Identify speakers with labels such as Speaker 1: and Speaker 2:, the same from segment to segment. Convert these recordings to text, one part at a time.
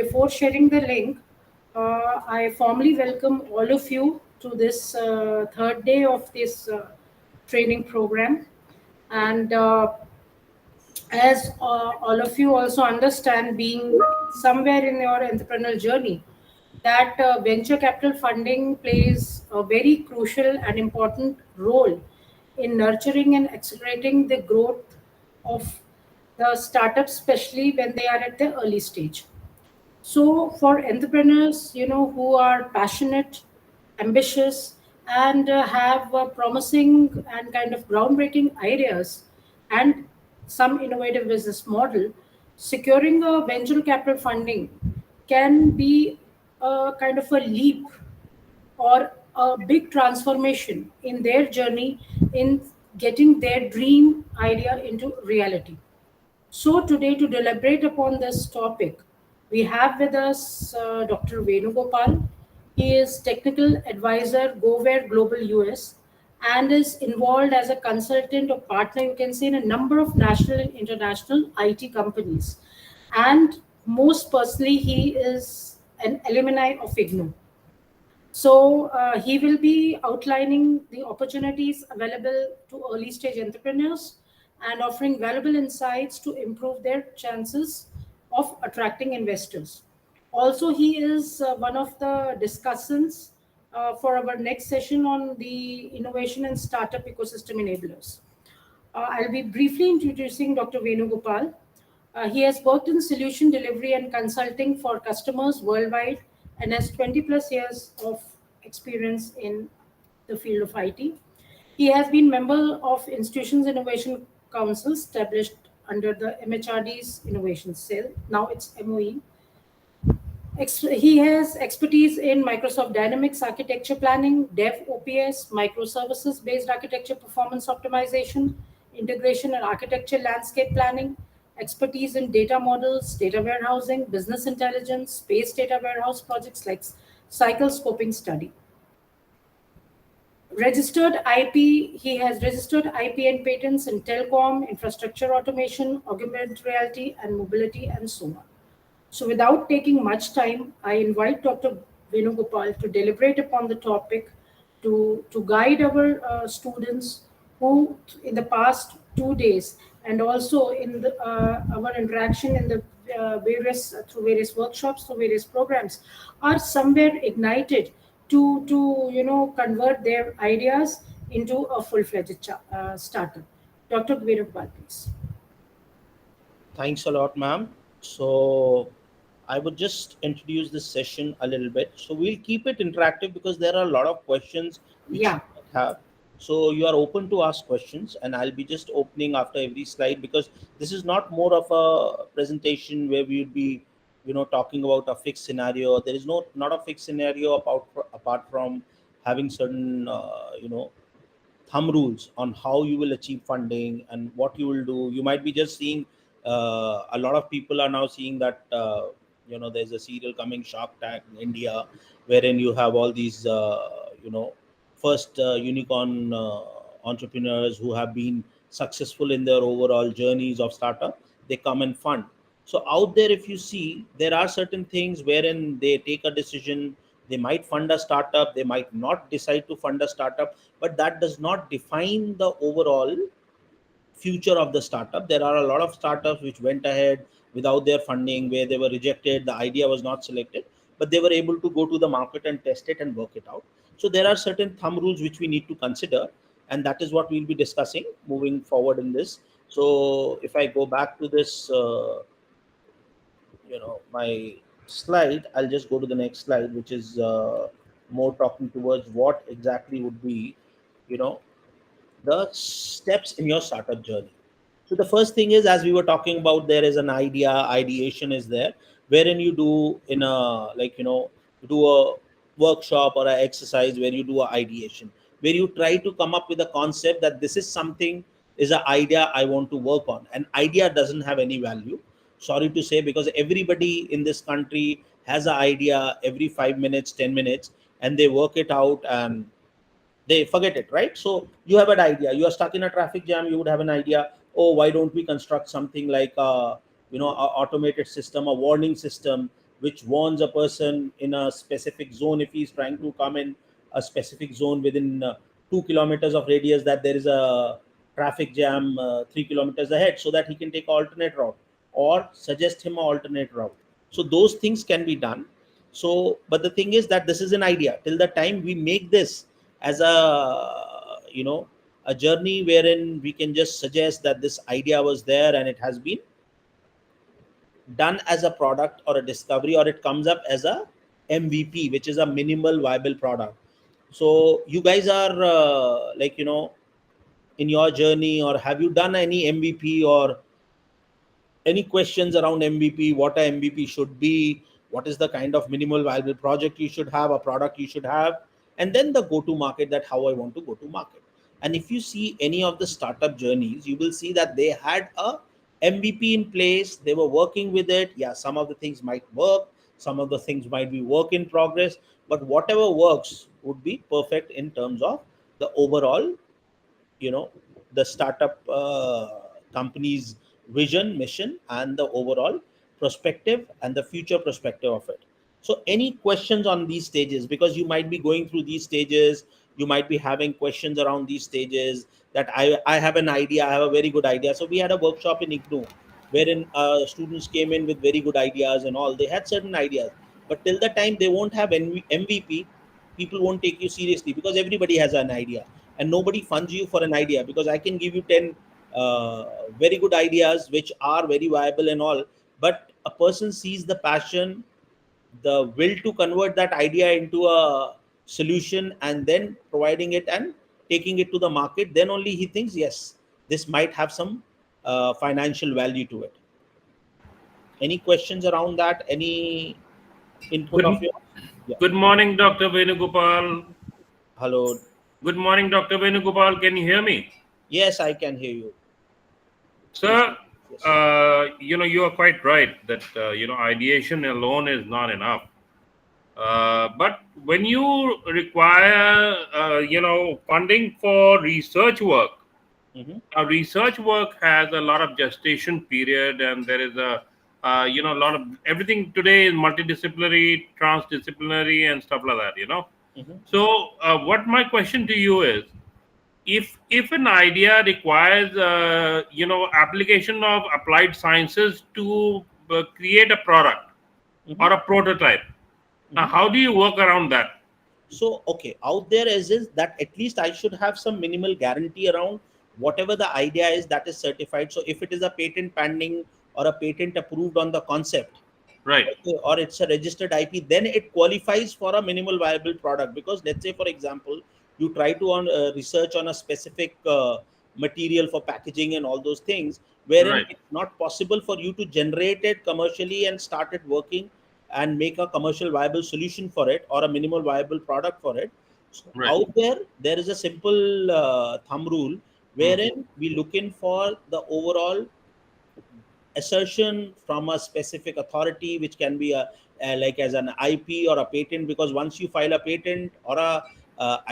Speaker 1: before sharing the link, I formally welcome all of you to this third day of this training program. And as all of you also understand, being somewhere in your entrepreneurial journey, that venture capital funding plays a very crucial and important role in nurturing and accelerating the growth of the startups, especially when they are at the early stage. So, for entrepreneurs, who are passionate, ambitious, and have promising and kind of groundbreaking ideas and some innovative business model, securing a venture capital funding can be a kind of a leap or a big transformation in their journey in getting their dream idea into reality. So, today, to deliberate upon this topic, we have with us Dr. Venugopal. He is technical advisor GoWare Global US and is involved as a consultant or partner, you can say, in a number of national and international IT companies. And most personally, he is an alumni of IGNOU. So he will be outlining the opportunities available to early stage entrepreneurs and offering valuable insights to improve their chances of attracting investors. Also, he is one of the discussants for our next session on the innovation and startup ecosystem enablers. I'll be briefly introducing Dr. Venugopal. He has worked in solution delivery and consulting for customers worldwide and has 20 plus years of experience in the field of IT. He has been member of Institutions Innovation Council established under the MHRD's Innovation Cell. Now it's MOE. He has expertise in Microsoft Dynamics architecture planning, DevOps, microservices based architecture performance optimization, integration and architecture landscape planning, expertise in data models, data warehousing, business intelligence, space data warehouse projects like cycle scoping study. Registered IP, he has registered IP and patents in telecom, infrastructure automation, augmented reality, and mobility, and so on. So, without taking much time, I invite Dr. Venugopal to deliberate upon the topic to guide our students who, in the past 2 days, and also in our interaction in the through various workshops, through various programs, are somewhere ignited to convert their ideas into a full-fledged startup. Dr. Venugopal, please.
Speaker 2: Thanks a lot, ma'am. So I would just introduce this session a little bit. So we'll keep it interactive because there are a lot of questions which
Speaker 1: Yeah.
Speaker 2: you might have. So you are open to ask questions, and I'll be just opening after every slide because this is not more of a presentation where we would be, talking about a fixed scenario. There is not a fixed scenario apart from having certain, thumb rules on how you will achieve funding and what you will do. You might be just seeing a lot of people are now seeing that there's a serial coming Shark Tank in India, wherein you have all these first unicorn entrepreneurs who have been successful in their overall journeys of startup. They come and fund. So out there, if you see, there are certain things wherein they take a decision. They might fund a startup, they might not decide to fund a startup, but that does not define the overall future of the startup. There are a lot of startups which went ahead without their funding, where they were rejected, the idea was not selected, but they were able to go to the market and test it and work it out. So there are certain thumb rules which we need to consider, and that is what we'll be discussing moving forward in this. So if I go back to this my slide, I'll just go to the next slide, which is more talking towards what exactly would be you know the steps in your startup journey. So the first thing is, as we were talking about, there is an ideation is there, wherein you do in a you do a workshop or an exercise where you do a ideation, where you try to come up with a concept that this is something, is an idea I want to work on. An idea doesn't have any value, sorry to say, because everybody in this country has an idea every 5 minutes, 10 minutes, and they work it out and they forget it, right? So you have an idea, you are stuck in a traffic jam, you would have an idea, oh, why don't we construct something like a automated system, a warning system which warns a person in a specific zone if he's trying to come in a specific zone within 2 kilometers of radius, that there is a traffic jam 3 kilometers ahead, so that he can take alternate route or suggest him an alternate route. So those things can be done. So but the thing is that this is an idea. Till the time we make this as a, a journey wherein we can just suggest that this idea was there and it has been done as a product or a discovery, or it comes up as a MVP, which is a minimal viable product. So you guys are in your journey, or have you done any MVP, or any questions around MVP, what a MVP should be, what is the kind of minimal viable project you should have, a product you should have, and then the go to market, that how I want to go to market. And if you see any of the startup journeys, you will see that they had a MVP in place, they were working with it. Yeah, some of the things might work, some of the things might be work in progress, but whatever works would be perfect in terms of the overall, you know the startup company's vision, mission, and the overall perspective and the future perspective of it. So any questions on these stages, because you might be going through these stages, you might be having questions around these stages, that I have an idea, I have a very good idea. So we had a workshop in IGNU wherein students came in with very good ideas and all, they had certain ideas, but till the time they won't have MVP, people won't take you seriously, because everybody has an idea and nobody funds you for an idea. Because I can give you 10 very good ideas which are very viable and all, but a person sees the passion, the will to convert that idea into a solution and then providing it and taking it to the market, then only he thinks, yes, this might have some financial value to it. Any questions around that? Any input of
Speaker 3: Good,
Speaker 2: yours? Yeah.
Speaker 3: good morning, Dr. Venugopal.
Speaker 2: Hello.
Speaker 3: Good morning, Dr. Venugopal. Can you hear me?
Speaker 2: Yes, I can hear you. Please.
Speaker 3: Sir,
Speaker 2: Yes.
Speaker 3: you are quite right that, ideation alone is not enough. But when you require, funding for research work,
Speaker 2: Mhm.
Speaker 3: research work has a lot of gestation period, and there is a lot of everything today is multidisciplinary, transdisciplinary, and stuff like that.
Speaker 2: Mhm.
Speaker 3: So, what my question to you is, if an idea requires application of applied sciences to create a product
Speaker 2: Mhm.
Speaker 3: or a prototype, now
Speaker 2: Mhm.
Speaker 3: how do you work around that?
Speaker 2: So, okay, out there is that at least I should have some minimal guarantee around whatever the idea is, that is certified. So, if it is a patent pending or a patent approved on the concept,
Speaker 3: Right,
Speaker 2: okay, or it's a registered IP, then it qualifies for a minimal viable product. Because let's say, for example, you try to research on a specific material for packaging and all those things, wherein
Speaker 3: right,
Speaker 2: it's not possible for you to generate it commercially and start it working and make a commercial viable solution for it or a minimal viable product for it. So
Speaker 3: right.
Speaker 2: out there is a simple thumb rule
Speaker 3: Hmm,
Speaker 2: wherein we look in for the overall assertion from a specific authority, which can be a like as an IP or a patent. Because once you file a patent or a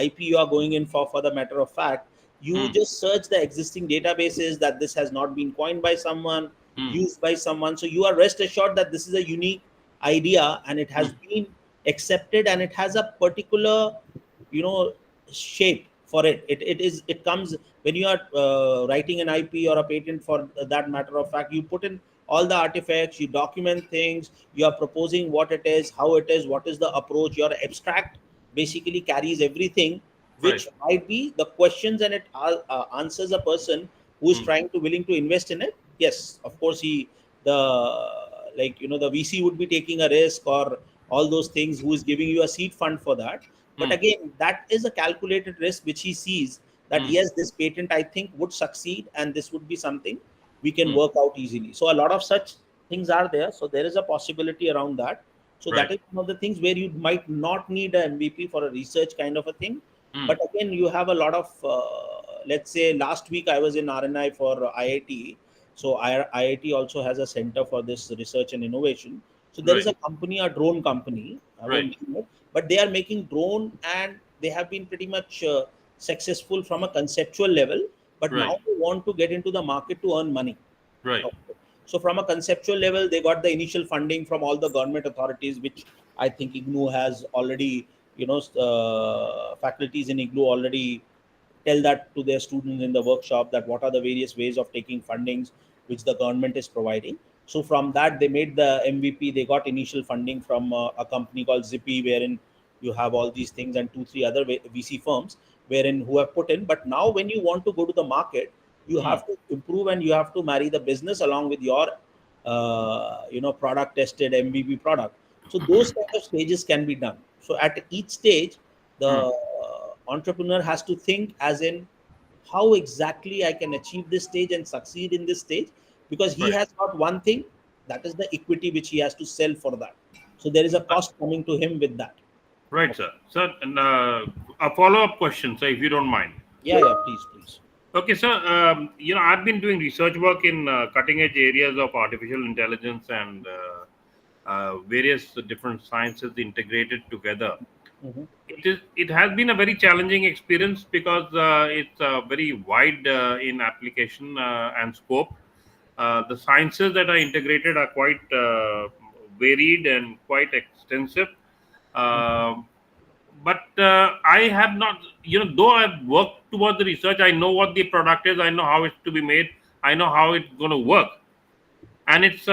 Speaker 2: IP, you are going in for the matter of fact, you
Speaker 3: hmm,
Speaker 2: just search the existing databases that this has not been coined by someone,
Speaker 3: hmm,
Speaker 2: used by someone. So you are rest assured that this is a unique idea and it has
Speaker 3: hmm,
Speaker 2: been accepted and it has a particular, you know shape for it comes when you are writing an IP or a patent, for that matter of fact, you put in all the artifacts, you document things, you are proposing what it is, how it is, what is the approach. Your abstract basically carries everything
Speaker 3: right.
Speaker 2: which might be the questions, and it answers a person who is
Speaker 3: Hmm,
Speaker 2: trying to willing to invest in it. Yes, of course, the the VC would be taking a risk or all those things, who is giving you a seed fund for that. But
Speaker 3: hmm,
Speaker 2: again, that is a calculated risk which he sees, that
Speaker 3: hmm,
Speaker 2: yes, this patent I think would succeed and this would be something we can
Speaker 3: hmm,
Speaker 2: work out easily. So a lot of such things are there. So there is a possibility around that. So
Speaker 3: right.
Speaker 2: that is one of the things where you might not need a MVP for a research kind of a thing.
Speaker 3: Hmm,
Speaker 2: But again, you have a lot of, let's say last week I was in RNI for IIT. So IIT also has a center for this research and innovation. So there is
Speaker 3: right,
Speaker 2: a company, a drone company, I
Speaker 3: right,
Speaker 2: won't name it, but they are making drone and they have been pretty much successful from a conceptual level. But
Speaker 3: right,
Speaker 2: now they want to get into the market to earn money.
Speaker 3: right.
Speaker 2: Okay. So from a conceptual level, they got the initial funding from all the government authorities, which I think IGNOU has already, faculties in IGNOU already tell that to their students in the workshop, that what are the various ways of taking fundings which the government is providing. So from that, they made the MVP. They got initial funding from a company called Zippy, wherein you have all these things, and 2 3 other VC firms wherein who have put in. But now when you want to go to the market, you have to improve, and you have to marry the business along with your product tested MVP product. So those kind of stages can be done. So at each stage, the entrepreneur has to think as in how exactly I can achieve this stage and succeed in this stage, because he
Speaker 3: Right.
Speaker 2: has got one thing, that is the equity which he has to sell for that. So there is a cost coming to him with that.
Speaker 3: Right, sir. Sir, and, a follow-up question, sir, if you don't mind.
Speaker 2: Yeah, please.
Speaker 3: Okay, sir. I've been doing research work in cutting-edge areas of artificial intelligence and various different sciences integrated together.
Speaker 2: Mm-hmm.
Speaker 3: It has been a very challenging experience because it's very wide in application and scope. The sciences that are integrated are quite varied and quite extensive. But I have not, though I've worked towards the research, I know what the product is, I know how it's to be made, I know how it's going to work. And it's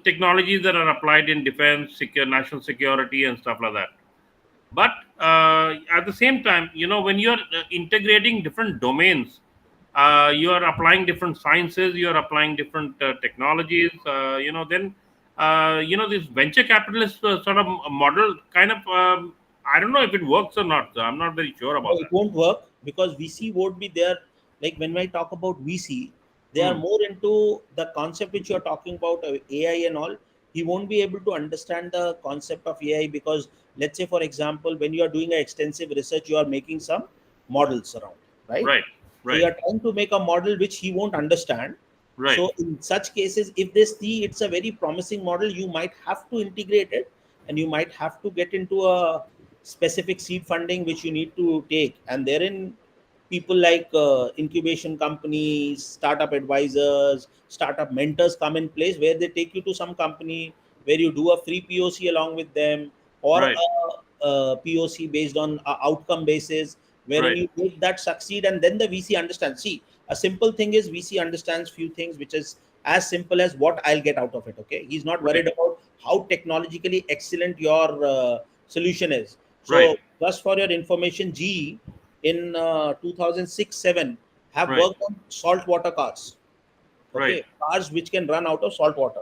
Speaker 3: technologies that are applied in defense, national security, and stuff like that. But at the same time, when you're integrating different domains, you are applying different sciences, you are applying different technologies, then this venture capitalist sort of model kind of, I don't know if it works or not. So I'm not very sure about
Speaker 2: No, it
Speaker 3: that.
Speaker 2: won't work because VC won't be there. Like when I talk about VC, they are more into the concept which you are talking about, AI and all. He won't be able to understand the concept of AI because, let's say, for example, when you are doing an extensive research, you are making some models around, right?
Speaker 3: Right,
Speaker 2: So you are trying to make a model which he won't understand.
Speaker 3: right,
Speaker 2: So in such cases, if they see it's a very promising model, you might have to integrate it, and you might have to get into a specific seed funding which you need to take. And therein, people like incubation companies, startup advisors, startup mentors come in place, where they take you to some company where you do a free POC along with them, or
Speaker 3: right,
Speaker 2: a POC based on a outcome basis, wherein
Speaker 3: right,
Speaker 2: you make that succeed, and then the VC understands. See, a simple thing is VC understands few things, which is as simple as what I'll get out of it. Okay, he's not
Speaker 3: right,
Speaker 2: worried about how technologically excellent your solution is.
Speaker 3: right,
Speaker 2: So just for your information, GE in 2006-7 have
Speaker 3: right,
Speaker 2: worked on saltwater cars.
Speaker 3: right,
Speaker 2: Okay, cars which can run out of salt water,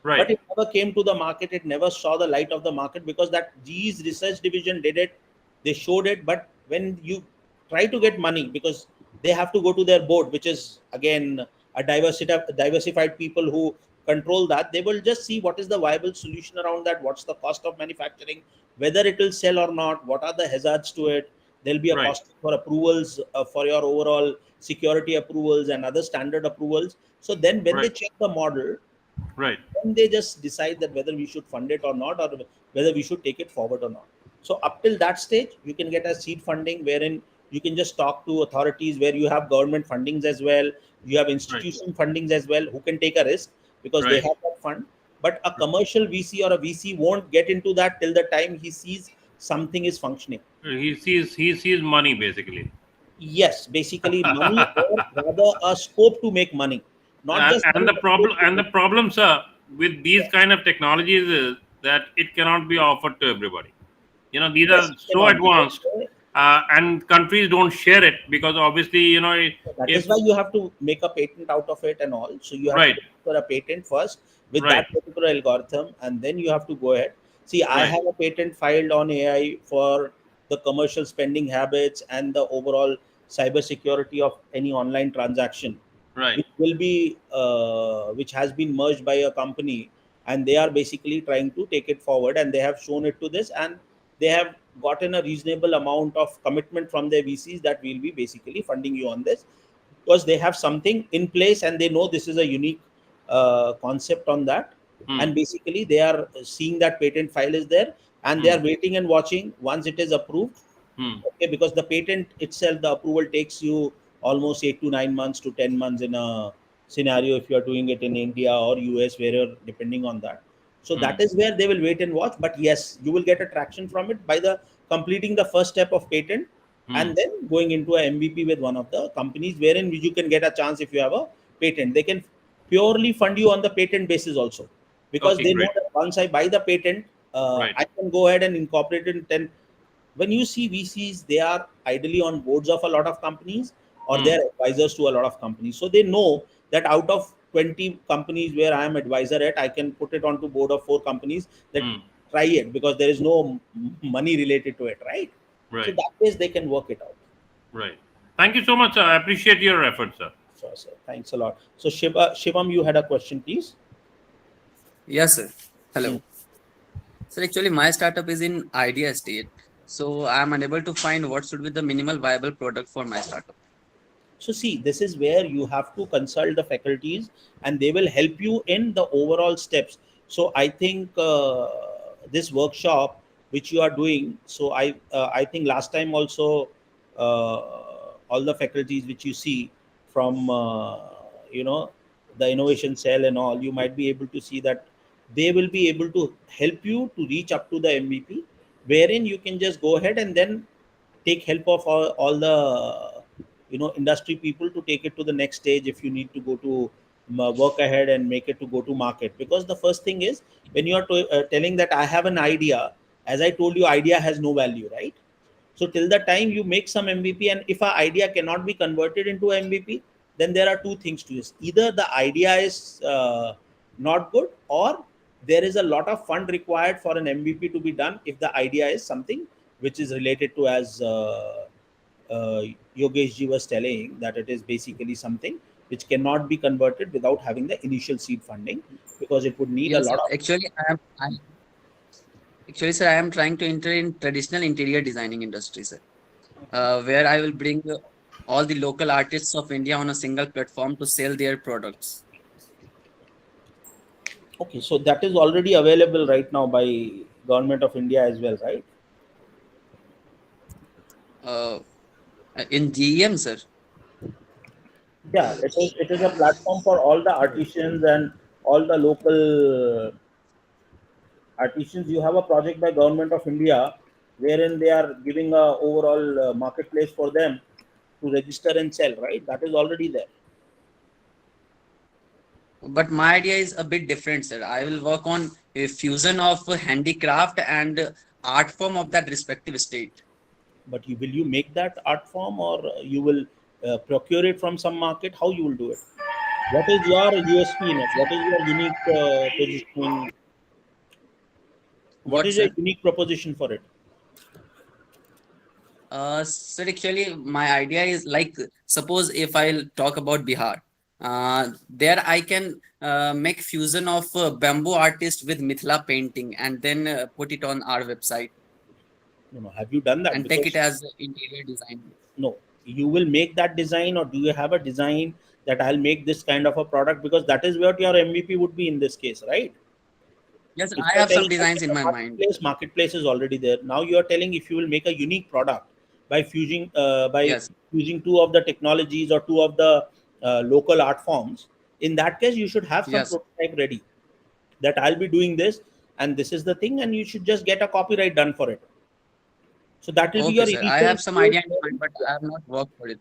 Speaker 3: right,
Speaker 2: but it never came to the market. It never saw the light of the market because that GE's research division did it. They showed it, but when you try to get money, because they have to go to their board, which is again a diversified people who control that, they will just see what is the viable solution around that, what's the cost of manufacturing, whether it will sell or not, what are the hazards to it. There'll be a
Speaker 3: right,
Speaker 2: cost for approvals, for your overall security approvals and other standard approvals. So then when they
Speaker 3: right,
Speaker 2: check the model,
Speaker 3: right,
Speaker 2: then they just decide that whether we should fund it or not, or whether we should take it forward or not. So up till that stage, you can get a seed funding wherein you can just talk to authorities, where you have government fundings as well, you have
Speaker 3: right,
Speaker 2: institution fundings as well, who can take a risk because they
Speaker 3: right.
Speaker 2: have that fund. But a commercial VC or a VC won't get into that till the time he sees something is functioning.
Speaker 3: He sees money basically.
Speaker 2: Yes, basically money, or rather a scope to make money, not
Speaker 3: And,
Speaker 2: just
Speaker 3: and
Speaker 2: money,
Speaker 3: the
Speaker 2: but
Speaker 3: problem
Speaker 2: scope to
Speaker 3: and the
Speaker 2: make.
Speaker 3: problem, sir, with these
Speaker 2: Yeah.
Speaker 3: kind of technologies is that it cannot be offered to everybody. These
Speaker 2: Yes,
Speaker 3: are
Speaker 2: it
Speaker 3: so
Speaker 2: cannot, because
Speaker 3: advanced, and countries don't share it because obviously,
Speaker 2: that is
Speaker 3: if
Speaker 2: why you have to make a patent out of it and all. So you have to
Speaker 3: right,
Speaker 2: register a patent first with
Speaker 3: right,
Speaker 2: that particular algorithm, and then you have to go ahead. See, I
Speaker 3: right,
Speaker 2: have a patent filed on AI for the commercial spending habits and the overall cybersecurity of any online transaction,
Speaker 3: right,
Speaker 2: which has been merged by a company, and they are basically trying to take it forward, and they have shown it to this, and they have gotten a reasonable amount of commitment from their VCs that we'll be basically funding you on this, because they have something in place and they know this is a unique concept on that.
Speaker 3: hmm,
Speaker 2: And basically they are seeing that patent file is there, and they
Speaker 3: hmm,
Speaker 2: are waiting and watching once it is approved.
Speaker 3: hmm,
Speaker 2: Okay, because the patent itself, the approval takes you almost 8 to 9 months to 10 months in a scenario if you are doing it in India or US, where you're depending on that. So that is where they will wait and watch. But yes, you will get a traction from it by the completing the first step of patent and then going into a MVP with one of the companies, wherein you can get a chance if you have a patent. They can purely fund you on the patent basis also, because
Speaker 3: Okay,
Speaker 2: they
Speaker 3: great.
Speaker 2: know that once I buy the patent,
Speaker 3: Right.
Speaker 2: I can go ahead and incorporate it in 10. When you see VCs, they are ideally on boards of a lot of companies, or they are advisors to a lot of companies. So they know that out of 20 companies where I am advisor at, I can put it onto board of 4 companies that try it, because there is no money related to it, right? So
Speaker 3: Right.
Speaker 2: that way they can work it out.
Speaker 3: Right. Thank you so much, sir. I appreciate your efforts, sir.
Speaker 2: So, sir, thanks a lot. So Shivam, you had a question, please.
Speaker 4: Yes, sir. Hello. Sir, actually, my startup is in idea state. So I'm unable to find what should be the minimal viable product for my startup.
Speaker 2: So see, this is where you have to consult the faculties, and they will help you in the overall steps. So I think this workshop which you are doing, so I think last time also, all the faculties which you see from you know the innovation cell and all, you might be able to see that they will be able to help you to reach up to the MVP, wherein you can just go ahead and then take help of all the industry people to take it to the next stage if you need to go to work ahead and make it to go to market. Because the first thing is, when you are telling that I have an idea, as I told you, idea has no value, right? So till the time you make some MVP, and if an idea cannot be converted into MVP, then there are two things to this: either the idea is not good, or there is a lot of fund required for an MVP to be done if the idea is something which is related to, as Yogesh ji was telling, that it is basically something which cannot be converted without having the initial seed funding, because it would need a
Speaker 4: Yes, sir.
Speaker 2: lot of.
Speaker 4: Actually, sir, I am trying to enter in traditional interior designing industry, sir, where I will bring all the local artists of India on a single platform to sell their products.
Speaker 2: Okay, so that is already available right now by Government of India as well, right?
Speaker 4: Uh, in GEM, sir.
Speaker 2: Yeah, it is a platform for all the artisans and all the local artisans. You have a project by Government of India wherein they are giving a overall marketplace for them to register and sell, right? That is already there.
Speaker 4: But my idea is a bit different, sir. I will work on a fusion of handicraft and art form of that respective state.
Speaker 2: But will you make that art form, or you will procure it from some market? How you will do it? What is your USP in it? What is your unique positioning? What
Speaker 4: What,
Speaker 2: is your
Speaker 4: sir?
Speaker 2: unique proposition for it?
Speaker 4: Sir, actually, my idea is like, suppose if I'll talk about Bihar, there I can make fusion of bamboo artist with Mithila painting and then put it on our website
Speaker 2: Have you done that?
Speaker 4: and take it
Speaker 2: Because
Speaker 4: as interior design.
Speaker 2: no, you will make that design, or do you have a design that I'll make this kind of a product? Because that is what your MVP would be in this case, right?
Speaker 4: Yes,
Speaker 2: If
Speaker 4: I
Speaker 2: you're
Speaker 4: have some
Speaker 2: telling
Speaker 4: designs in my mind.
Speaker 2: marketplace is already there. Now you are telling if you will make a unique product by fusing
Speaker 4: Yes,
Speaker 2: using two of the technologies or two of the local art forms. In that case, you should have some
Speaker 4: yes.
Speaker 2: prototype ready, that I'll be doing this, and this is the thing, and you should just get a copyright done for it. So that will be
Speaker 4: Okay,
Speaker 2: your
Speaker 4: sir. I
Speaker 2: initial
Speaker 4: have some
Speaker 2: stage
Speaker 4: idea in mind, but I have not worked for it.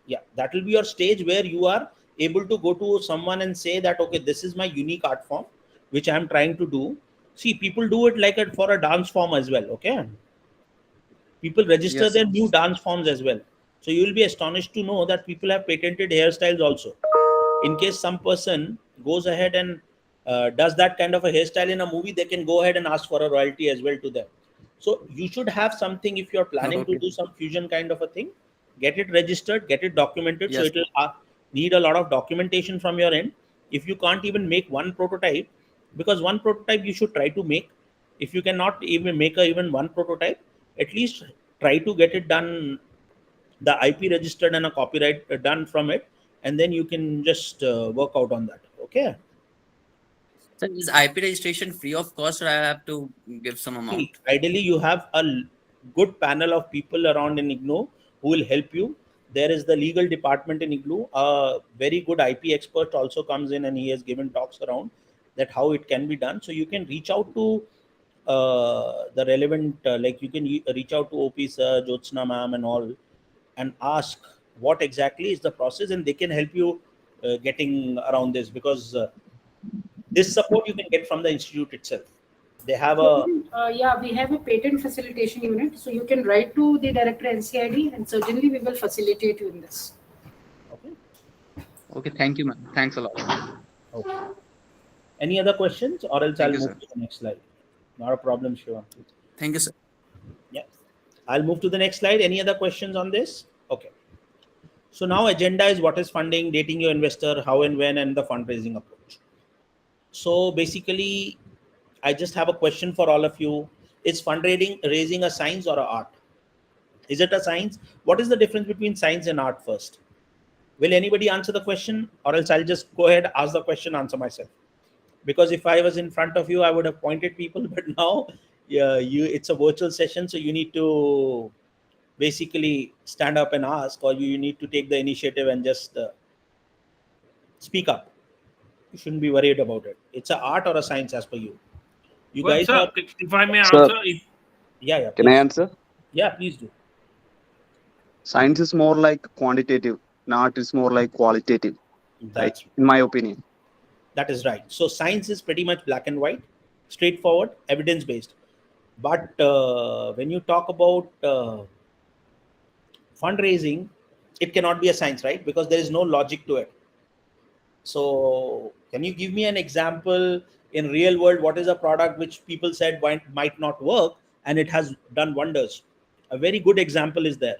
Speaker 2: yeah, that will be your stage where you are able to go to someone and say that, okay, this is my unique art form which I am trying to do. See, people do it like for a dance form as well. Okay, people register
Speaker 4: Yes, sir.
Speaker 2: their new dance forms as well. So you will be astonished to know that people have patented hairstyles also. In case some person goes ahead and does that kind of a hairstyle in a movie, they can go ahead and ask for a royalty as well to them. So you should have something. If you're planning to
Speaker 4: Okay.
Speaker 2: do some fusion kind of a thing, get it registered, get it documented. So
Speaker 4: Yes.
Speaker 2: it will need a lot of documentation from your end. If you can't even make one prototype, because one prototype you should try to make. If you cannot even make even one prototype, at least try to get it done, the IP registered and a copyright done from it, and then you can just work out on that. Okay.
Speaker 4: So is IP registration free of cost, or I have to give some amount?
Speaker 2: See, ideally, you have a good panel of people around in IGNOU who will help you. there is the legal department in Igloo. A very good IP expert also comes in and he has given talks around that how it can be done. So you can reach out to the relevant, like you can reach out to OP sir, Jyotsna ma'am and all, and ask what exactly is the process, and they can help you getting around this, because this support you can get from the institute itself. They have a
Speaker 1: Yeah, we have a patent facilitation unit, so you can write to the director NCID, and certainly we will facilitate you in this.
Speaker 2: okay.
Speaker 5: Okay, thank you, ma'am. Thanks a lot.
Speaker 2: Okay. Any other questions, or else
Speaker 4: Thank
Speaker 2: I'll
Speaker 4: you,
Speaker 2: move
Speaker 4: sir.
Speaker 2: to the next slide? Not a problem, Shiva.
Speaker 4: Thank you, sir.
Speaker 2: Yeah, I'll move to the next slide. Any other questions on this? Okay. So now agenda is what is funding, dating your investor, how and when, and the fundraising approach. So basically, I just have a question for all of you. Is fundraising raising a science or an art? Is it a science? What is the difference between science and art first? Will anybody answer the question, or else I'll just go ahead, ask the question, answer myself? Because if I was in front of you, I would have pointed people, but now it's a virtual session, so you need to basically stand up and ask, or you need to take the initiative and just speak up. You shouldn't be worried about it. It's an art or a science as per you. You
Speaker 3: Well,
Speaker 2: guys
Speaker 3: sir,
Speaker 2: are,
Speaker 3: if I may
Speaker 6: Sir,
Speaker 3: answer,
Speaker 2: yeah,
Speaker 6: can I
Speaker 2: please.
Speaker 6: answer?
Speaker 2: Yeah, please do.
Speaker 6: Science is more like quantitative, and art is more like qualitative, right?
Speaker 2: That's
Speaker 6: In my opinion.
Speaker 2: That is right. So science is pretty much black and white, straightforward, evidence based. But when you talk about fundraising, it cannot be a science, right? Because there is no logic to it. So can you give me an example in real world? What is a product which people said might not work and it has done wonders? A very good example is there.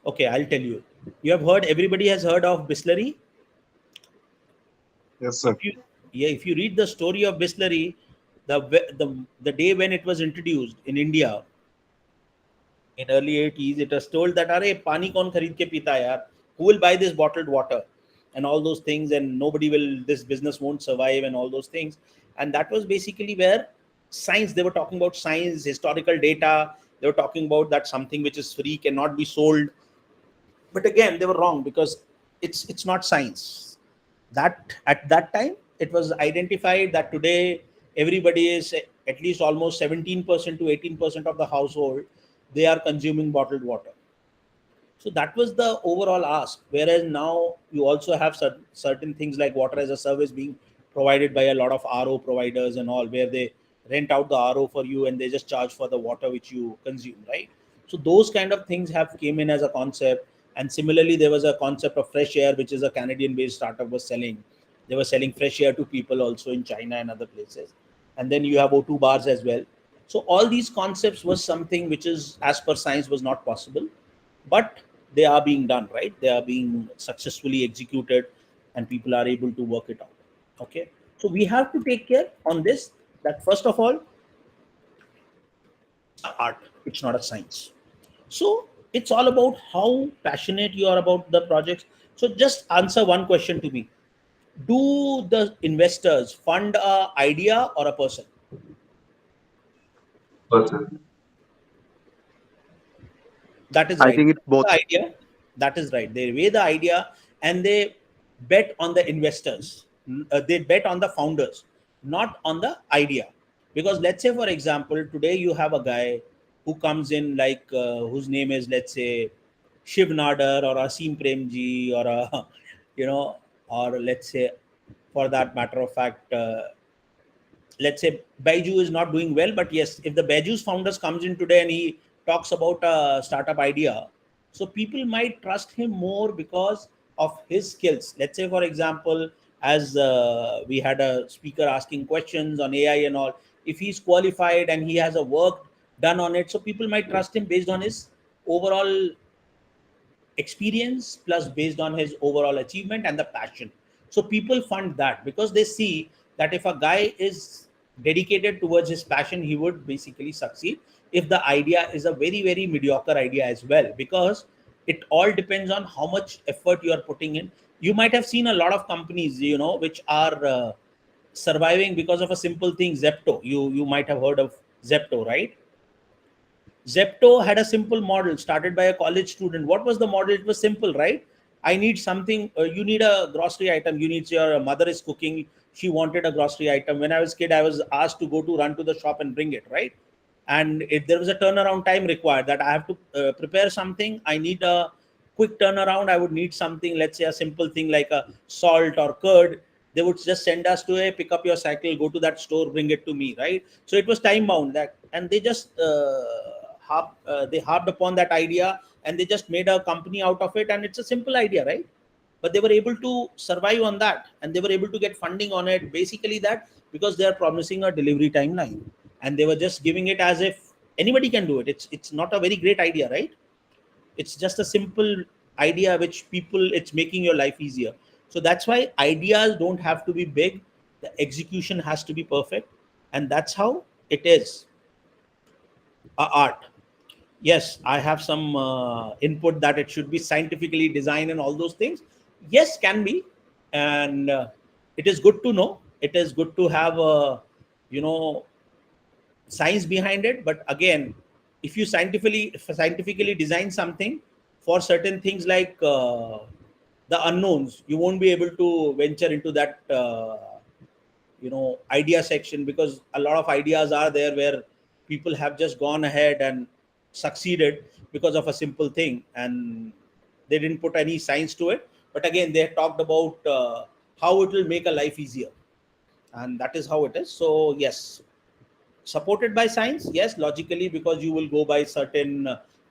Speaker 2: Okay, I'll tell you. Everybody has heard of Bisleri.
Speaker 7: Yes, sir.
Speaker 2: If you read the story of Bisleri, the day when it was introduced in India in early 80s, it was told that "Arey, pani kaun kharid ke pita yaar? Who will buy this bottled water?" and all those things, and nobody will, this business won't survive, and all those things. And that was basically where science, they were talking about science, historical data, they were talking about that something which is free cannot be sold. But again, they were wrong, because it's not science. That at that time it was identified that today everybody is at least almost 17% to 18% of the household, they are consuming bottled water. So that was the overall ask. Whereas now you also have certain things like water as a service being provided by a lot of RO providers and all, where they rent out the RO for you and they just charge for the water which you consume, right? So those kind of things have came in as a concept. And similarly, there was a concept of fresh air, which is a Canadian-based startup was selling. They were selling fresh air to people also in China and other places. And then you have O2 bars as well. So all these concepts was something which is, as per science, was not possible, but they are being done, right? They are being successfully executed and people are able to work it out. Okay. So we have to take care on this, that first of all, art, it's not a science. So it's all about how passionate you are about the projects. So just answer one question to me. Do the investors fund a idea or a person?
Speaker 7: Person.
Speaker 2: That is
Speaker 6: I
Speaker 2: right.
Speaker 6: think it's both.
Speaker 2: The idea. That is right. They weigh the idea and they bet on the investors. They bet on the founders, not on the idea. Because let's say, for example, today you have a guy who comes in like whose name is, let's say, Shiv Nadar or Asim Premji or a, or let's say, for that matter of fact, let's say Baiju is not doing well, but yes, if the Baiju's founders comes in today and he talks about a startup idea, so people might trust him more because of his skills. Let's say, for example, as we had a speaker asking questions on AI and all, if he's qualified and he has a work done on it, so people might trust him based on his overall experience plus based on his overall achievement and the passion. So people fund that because they see that if a guy is dedicated towards his passion, he would basically succeed. If the idea is a very, very mediocre idea as well, because it all depends on how much effort you are putting in. You might have seen a lot of companies, which are surviving because of a simple thing, Zepto. You might have heard of Zepto, right? Zepto had a simple model started by a college student. What was the model? It was simple, right? I need something. You need a grocery item. You need your mother is cooking. She wanted a grocery item. When I was a kid, I was asked to run to the shop and bring it, right? And if there was a turnaround time required, that I have to prepare something, I need a quick turnaround. I would need something, let's say a simple thing like a salt or curd. They would just send us to pick up your cycle, go to that store, bring it to me, right? So it was time bound, that, and they just they harped upon that idea, and they just made a company out of it, and it's a simple idea, right? But they were able to survive on that, and they were able to get funding on it, basically that because they are promising a delivery timeline, and they were just giving it as if anybody can do it. It's not a very great idea, right? It's just a simple idea which people, it's making your life easier. So that's why ideas don't have to be big, the execution has to be perfect, and that's how it is a art. Yes, I have some input that it should be scientifically designed and all those things. Yes, can be. And it is good to know, it is good to have you know science behind it. But again, if you scientifically design something for certain things like the unknowns, you won't be able to venture into that idea section, because a lot of ideas are there where people have just gone ahead and succeeded because of a simple thing, and they didn't put any science to it. But again, they talked about how it will make a life easier, and that is how it is. So yes, supported by science, yes, logically, because you will go by certain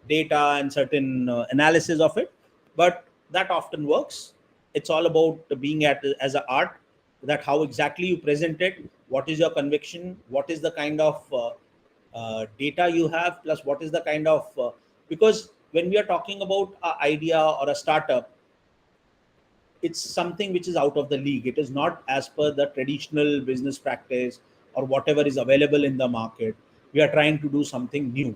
Speaker 2: data and certain analysis of it. But that often works. It's all about being as an art, that how exactly you present it, what is your conviction, what is the kind of data you have, plus what is the kind of because when we are talking about an idea or a startup, it's something which is out of the league. It is not as per the traditional business practice or whatever is available in the market. We are trying to do something new.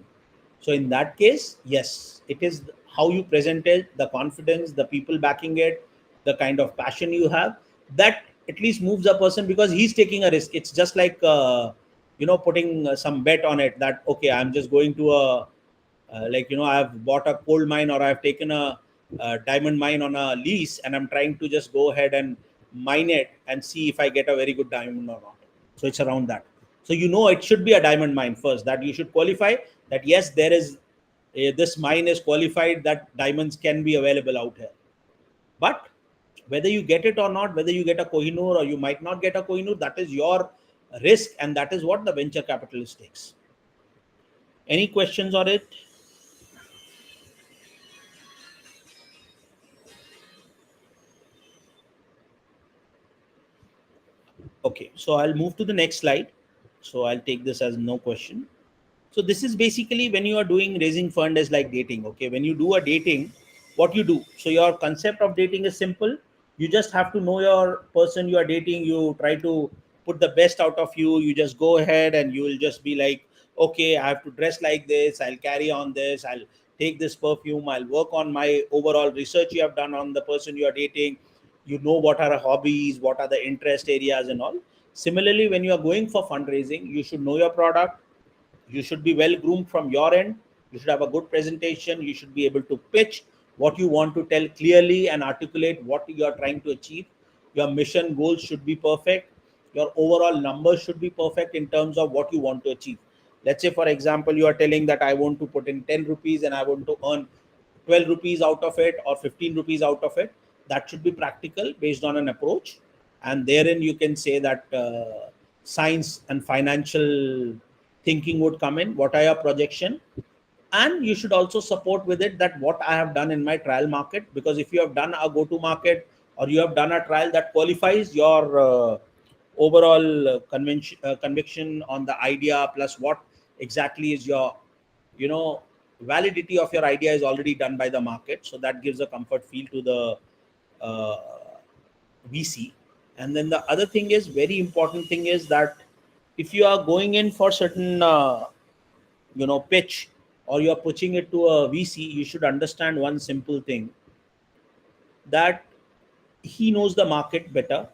Speaker 2: So in that case, yes, it is how you present it, the confidence, the people backing it, the kind of passion you have, that at least moves a person, because he's taking a risk. It's just like putting some bet on it, that okay, I'm just going to a I've bought a coal mine, or I've taken a diamond mine on a lease, and I'm trying to just go ahead and mine it and see if I get a very good diamond or not. So it's around that. So it should be a diamond mine first, that you should qualify that yes, there is this mine is qualified, that diamonds can be available out here. But whether you get it or not, whether you get a Kohinoor or you might not get a Kohinoor, that is your risk, and that is what the venture capitalist takes. Any questions on it? Okay, so I'll move to the next slide. So I'll take this as no question. So this is basically when you are doing raising fund is like dating. Okay, when you do a dating, what you do? So your concept of dating is simple. You just have to know your person you are dating. You try to put the best out of you. You just go ahead and you will just be like, okay, I have to dress like this. I'll carry on this. I'll take this perfume. I'll work on my overall research you have done on the person you are dating. You know what are hobbies, what are the interest areas and all. Similarly, when you are going for fundraising, you should know your product. You should be well groomed from your end. You should have a good presentation. You should be able to pitch what you want to tell clearly and articulate what you are trying to achieve. Your mission goals should be perfect. Your overall numbers should be perfect in terms of what you want to achieve. Let's say, for example, you are telling that I want to put in 10 rupees and I want to earn 12 rupees out of it or 15 rupees out of it. That should be practical based on an approach. And therein you can say that science and financial thinking would come in. What are your projection? And you should also support with it that what I have done in my trial market, because if you have done a go-to market or you have done a trial that qualifies your overall conviction on the idea, plus what exactly is your validity of your idea is already done by the market. So that gives a comfort feel to the VC. And then the other thing is, very important thing is that if you are going in for certain pitch, or you're pitching it to a VC, you should understand one simple thing, that he knows the market better.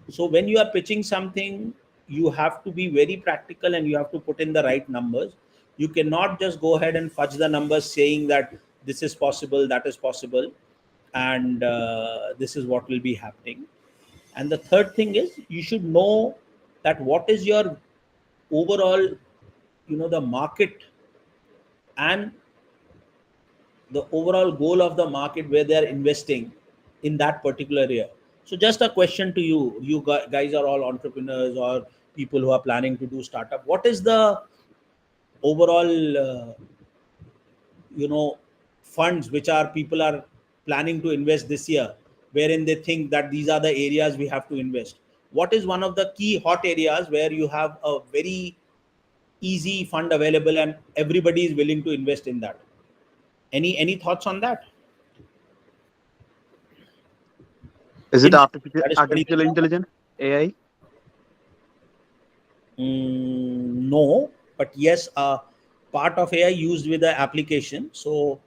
Speaker 2: So when you are pitching something, you have to be very practical and you have to put in the right numbers. You cannot just go ahead and fudge the numbers saying that this is possible, that is possible, and this is what will be happening. And the third thing is you should know that what is your overall, the market and the overall goal of the market where they are investing in that particular area. So just a question to you, guys are all entrepreneurs or people who are planning to do startup. What is the overall, funds which are people are planning to invest this year, wherein they think that these are the areas we have to invest? What is one of the key hot areas where you have a very easy fund available and everybody is willing to invest in that? Any thoughts on that?
Speaker 6: Is it artificial
Speaker 2: That is
Speaker 6: artificial intelligence, AI?
Speaker 2: No, but yes, part of AI used with the application. So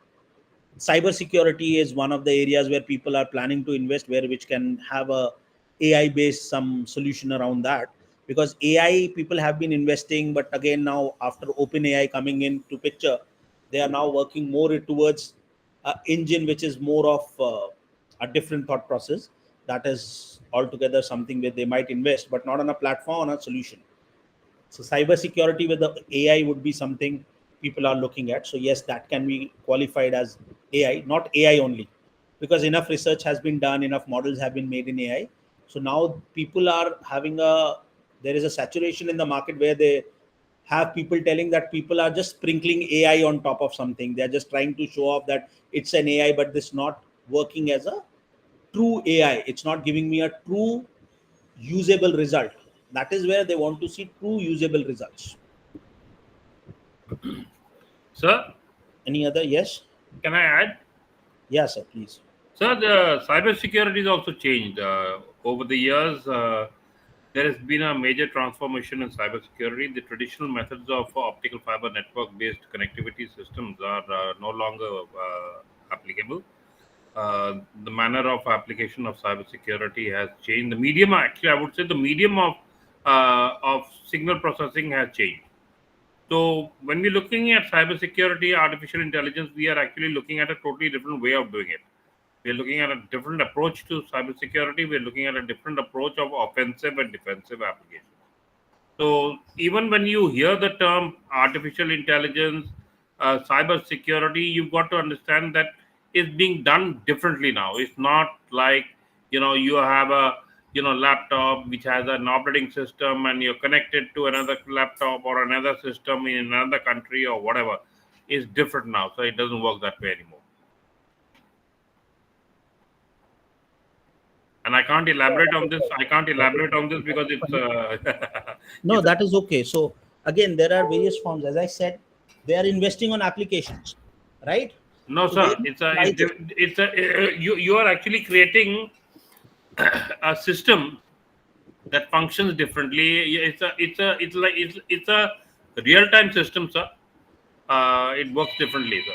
Speaker 2: cybersecurity is one of the areas where people are planning to invest, which can have a AI based some solution around that. Because AI people have been investing, but again now after OpenAI coming into picture, they are now working more towards an engine which is more of a different thought process. That is altogether something where they might invest, but not on a platform, on a solution. So cybersecurity with the AI would be something people are looking at. So yes, that can be qualified as AI, not AI only, because enough research has been done, enough models have been made in AI. So now people are there is a saturation in the market where they have people telling that people are just sprinkling AI on top of something. They're just trying to show off that it's an AI, but this not working as a true AI. It's not giving me a true usable result. That is where they want to see true usable results.
Speaker 3: Sir,
Speaker 2: Any other? Yes.
Speaker 3: can I add?
Speaker 2: Yes, sir, please.
Speaker 3: Sir, the cybersecurity has also changed over the years. There has been a major transformation in cybersecurity. The traditional methods of optical fiber network-based connectivity systems are no longer applicable. The manner of application of cybersecurity has changed. The medium, actually, I would say, the medium of signal processing has changed. So when we're looking at cybersecurity, artificial intelligence, we are actually looking at a totally different way of doing it. We're looking at a different approach to cybersecurity. We're looking at a different approach of offensive and defensive applications. So even when you hear the term artificial intelligence, cybersecurity, you've got to understand that it's being done differently now. It's not like, you have a laptop which has an operating system and you're connected to another laptop or another system in another country or whatever. It's different now, so it doesn't work that way anymore. And I can't elaborate on this. Because it's
Speaker 2: No, that is okay. So again, there are various forms. As I said, they are investing on applications, right?
Speaker 3: no,
Speaker 2: So
Speaker 3: sir.
Speaker 2: they-
Speaker 3: You are actually creating a system that functions differently. It's a real time system, sir. It works differently, sir.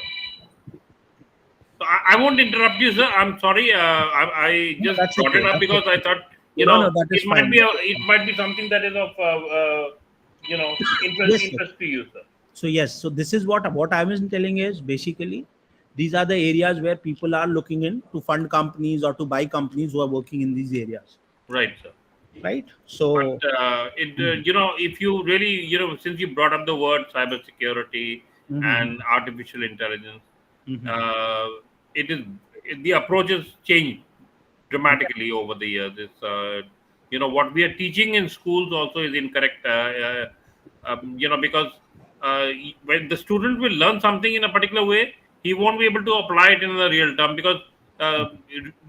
Speaker 3: So I won't interrupt you, sir. I'm sorry. I
Speaker 2: No,
Speaker 3: just
Speaker 2: that's
Speaker 3: brought it
Speaker 2: okay.
Speaker 3: up
Speaker 2: That's
Speaker 3: because
Speaker 2: okay.
Speaker 3: I thought
Speaker 2: No, that is
Speaker 3: it might
Speaker 2: fine.
Speaker 3: be something that is of
Speaker 2: Yes, sir.
Speaker 3: interest to you, sir.
Speaker 2: So yes, so this is what I was telling is basically these are the areas where people are looking in to fund companies or to buy companies who are working in these areas,
Speaker 3: Right, sir.
Speaker 2: right? So
Speaker 3: But if you really, since you brought up the word cybersecurity and artificial intelligence, it is the approach has changed dramatically over the years. It's what we are teaching in schools also is incorrect. Because when the student will learn something in a particular way, he won't be able to apply it in the real term because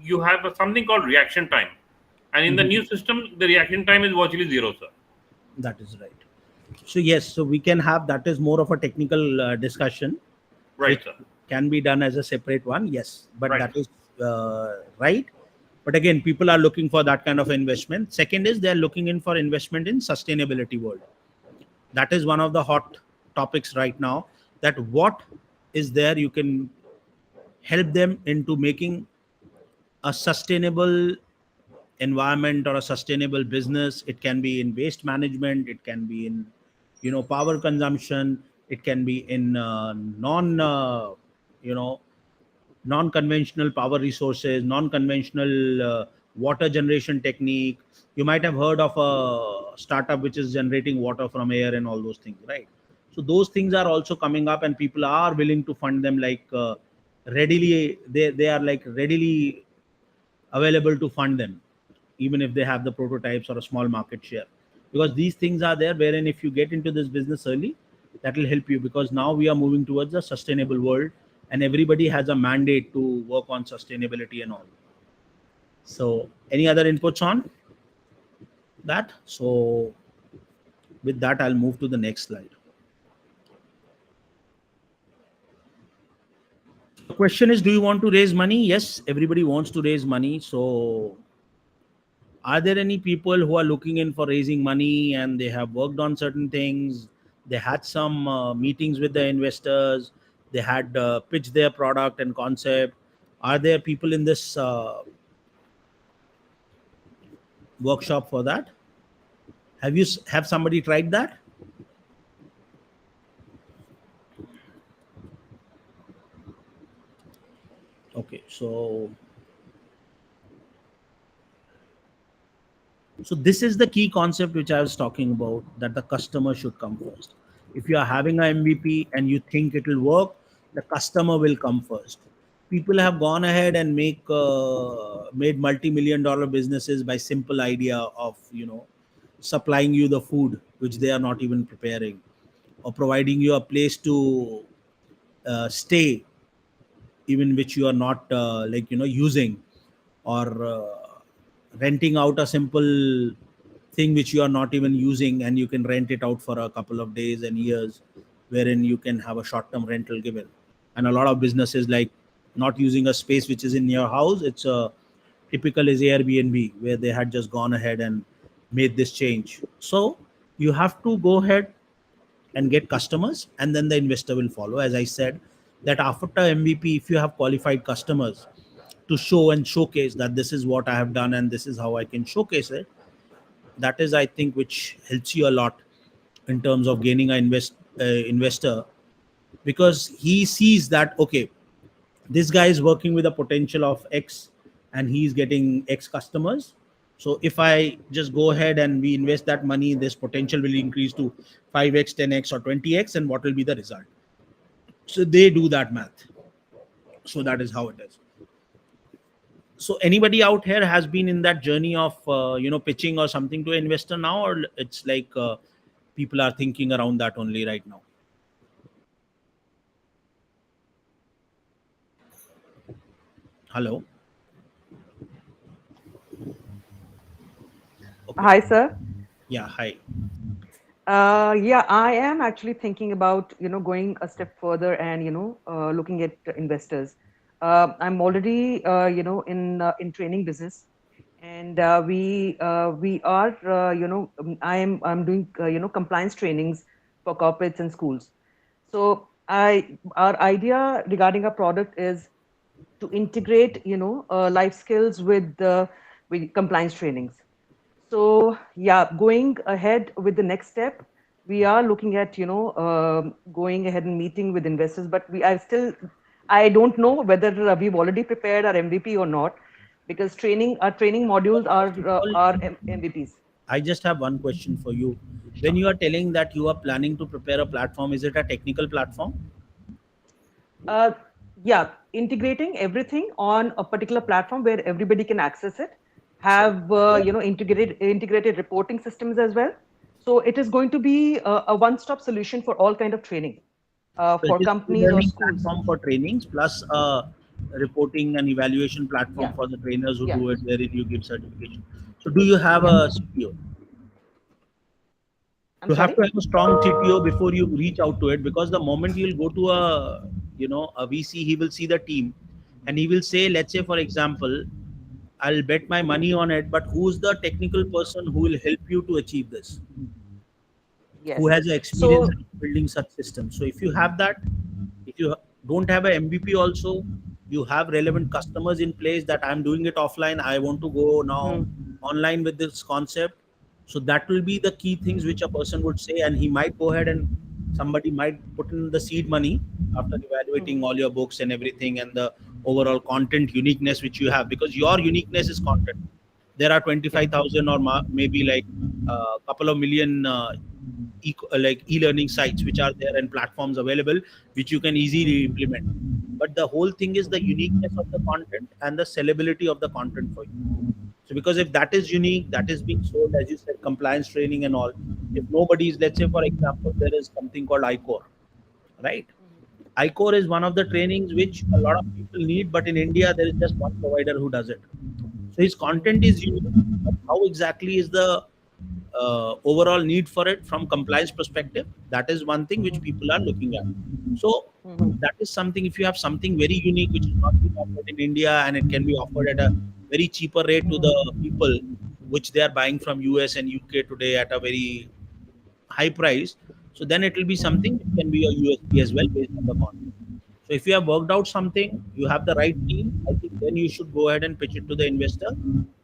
Speaker 3: you have something called reaction time. And in the new system, the reaction time is virtually zero, sir.
Speaker 2: that is right. So yes, so we can have that is more of a technical discussion,
Speaker 3: Right,
Speaker 2: which
Speaker 3: sir.
Speaker 2: can be done as a separate one. Yes, but
Speaker 3: Right.
Speaker 2: that is right. But again, people are looking for that kind of investment. Second is they're looking in for investment in sustainability world. That is one of the hot topics right now. That what is there you can help them into making a sustainable environment or a sustainable business. It can be in waste management, it can be in power consumption, It can be in non-conventional power resources, non-conventional water generation technique. You might have heard of a startup which is generating water from air and all those things, right? So those things are also coming up, and people are willing to fund them like readily. They are like readily available to fund them, even if they have the prototypes or a small market share, because these things are there wherein if you get into this business early, that will help you, because now we are moving towards a sustainable world and everybody has a mandate to work on sustainability and all. So any other inputs on that? So with that, I'll move to the next slide. The question is, do you want to raise money? Yes, everybody wants to raise money. So are there any people who are looking in for raising money and they have worked on certain things? They had some meetings with the investors. They had pitched their product and concept. Are there people in this workshop for that? Have somebody tried that? Okay, so this is the key concept which I was talking about, that the customer should come first. If you are having a MVP and you think it will work, the customer will come first. People have gone ahead and made multi-million-dollar businesses by simple idea of supplying you the food which they are not even preparing, or providing you a place to stay, even which you are not using, or renting out a simple thing which you are not even using, and you can rent it out for a couple of days and years, wherein you can have a short-term rental given. And a lot of businesses like not using a space which is in your house. It's a typical is Airbnb, where they had just gone ahead and made this change. So you have to go ahead and get customers, and then the investor will follow. As I said, that after MVP, if you have qualified customers to show and showcase that this is what I have done and this is how I can showcase it, that is, I think, which helps you a lot in terms of gaining an investor, because he sees that, okay, this guy is working with a potential of X and he's getting X customers. So if I just go ahead and we invest that money, this potential will increase to 5x, 10x, or 20x, and what will be the result? So they do that math. So that is how it is. So anybody out here has been in that journey of pitching or something to an investor now, or it's like people are thinking around that only right now? Hello. Okay.
Speaker 7: Hi, sir.
Speaker 2: Yeah, hi.
Speaker 7: Yeah, I am actually thinking about, going a step further and, looking at investors. I'm already, in training business, and we are, I'm doing, compliance trainings for corporates and schools. So our idea regarding our product is to integrate, life skills with compliance trainings. So yeah, going ahead with the next step, we are looking at going ahead and meeting with investors, but I don't know whether we've already prepared our MVP or not, because our training modules are MVPs.
Speaker 2: I just have one question for you. When you are telling that you are planning to prepare a platform, is it a technical platform?
Speaker 7: Yeah, integrating everything on a particular platform where everybody can access it, have integrated reporting systems as well. So it is going to be a one-stop solution for all kind of training for companies or schools.
Speaker 2: Platform for trainings plus a reporting and evaluation platform for the trainers who do it, wherein you give certification. So do you have a CTO? You have to have a strong CTO before you reach out to it, because the moment you'll go to a VC, he will see the team and he will say, let's say, for example, I'll bet my money on it, but who's the technical person who will help you to achieve this?
Speaker 7: Yes.
Speaker 2: Who has experience in building such systems? So if you have that, if you don't have an MVP also, you have relevant customers in place that I'm doing it offline, I want to go now online with this concept. So that will be the key things which a person would say, and he might go ahead and somebody might put in the seed money after evaluating all your books and everything and the overall content uniqueness which you have, because your uniqueness is content. There are 25,000 or maybe like a couple of million like e-learning sites which are there and platforms available which you can easily implement. But the whole thing is the uniqueness of the content and the sellability of the content for you. So because if that is unique, that is being sold, as you said, compliance training and all. If nobody is, let's say for example, there is something called iCore, right? iCore is one of the trainings which a lot of people need, but in India there is just one provider who does it. So his content is unique, but how exactly is the overall need for it from compliance perspective? That is one thing which people are looking at. So that is something. If you have something very unique which is not being offered in India and it can be offered at a very cheaper rate to the people, which they are buying from US and UK today at a very high price, so then it will be something which can be a USP as well based on the content. So if you have worked out something, you have the right team, I think then you should go ahead and pitch it to the investor.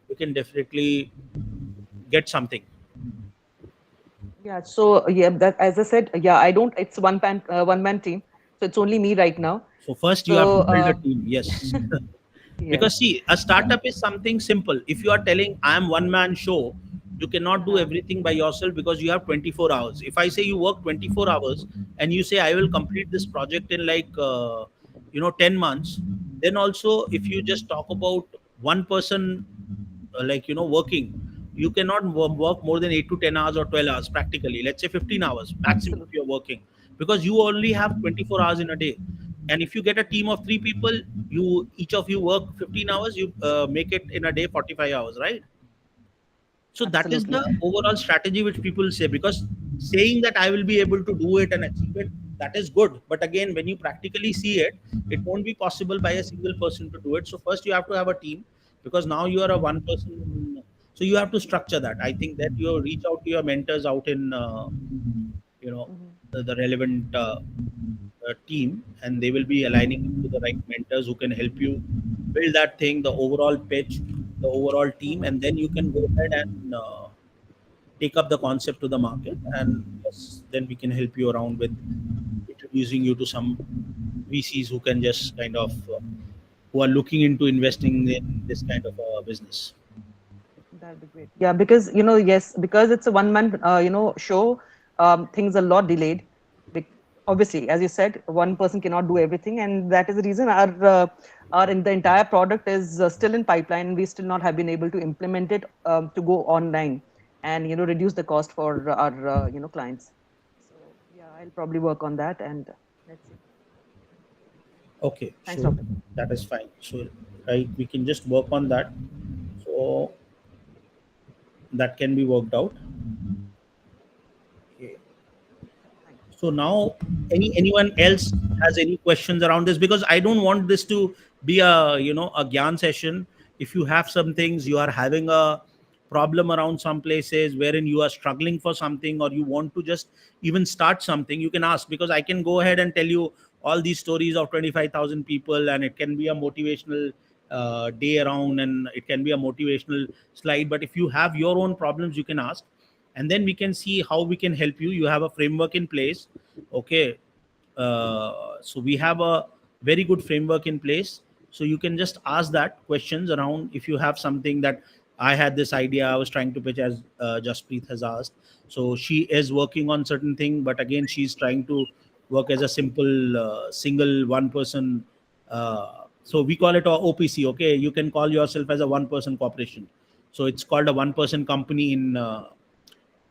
Speaker 2: You can definitely get something.
Speaker 7: Yeah. So yeah, that as I said, yeah, I don't. It's one man team. So it's only me right now.
Speaker 2: So first you have
Speaker 7: So
Speaker 2: to build a team. Yes.
Speaker 7: yeah.
Speaker 2: Because see, a startup is something simple. If you are telling I am one man show, you cannot do everything by yourself because you have 24 hours. If I say you work 24 hours and you say I will complete this project in like 10 months, then also if you just talk about one person working, you cannot work more than 8 to 10 hours or 12 hours practically. Let's say 15 hours maximum if you're working, because you only have 24 hours in a day. And if you get a team of 3 people, you each of you work 15 hours, you make it in a day 45 hours, right? So that is
Speaker 7: Absolutely.
Speaker 2: the overall strategy which people say, because saying that I will be able to do it and achieve it, that is good, but again when you practically see it, it won't be possible by a single person to do it. So first you have to have a team, because now you are a one person. So you have to structure that. I think that you reach out to your mentors out in you know the relevant team, and they will be aligning you to the right mentors who can help you build that thing, the overall pitch, the overall team, and then you can go ahead and take up the concept to the market. And yes, then we can help you around with introducing you to some VCs who can just kind of who are looking into investing in this kind of business.
Speaker 7: That'd be great. Yeah, because yes, because it's a one man show. Things are a lot delayed. Obviously, as you said, one person cannot do everything, and that is the reason our in the entire product is still in pipeline, and we still not have been able to implement it to go online and reduce the cost for our clients. So yeah, I'll probably work on that, and let's see.
Speaker 2: Okay,
Speaker 7: Thanks,
Speaker 2: so
Speaker 7: Dr.
Speaker 2: that is fine. So right, we can just work on that. So that can be worked out. Okay. So now, anyone else has any questions around this? Because I don't want this to be a gyan session. If you have some things, you are having a problem around some places wherein you are struggling for something, or you want to just even start something, you can ask, because I can go ahead and tell you all these stories of 25,000 people, and it can be a motivational day around, and it can be a motivational slide. But if you have your own problems, you can ask, and then we can see how we can help you. You have a framework in place. Okay. So we have a very good framework in place, so you can just ask that questions around. If you have something that I had this idea, I was trying to pitch, as Jaspreet has asked. So she is working on certain thing, but again she's trying to work as a simple single one person, so we call it a OPC. Okay, you can call yourself as a one person corporation. So it's called a one person company in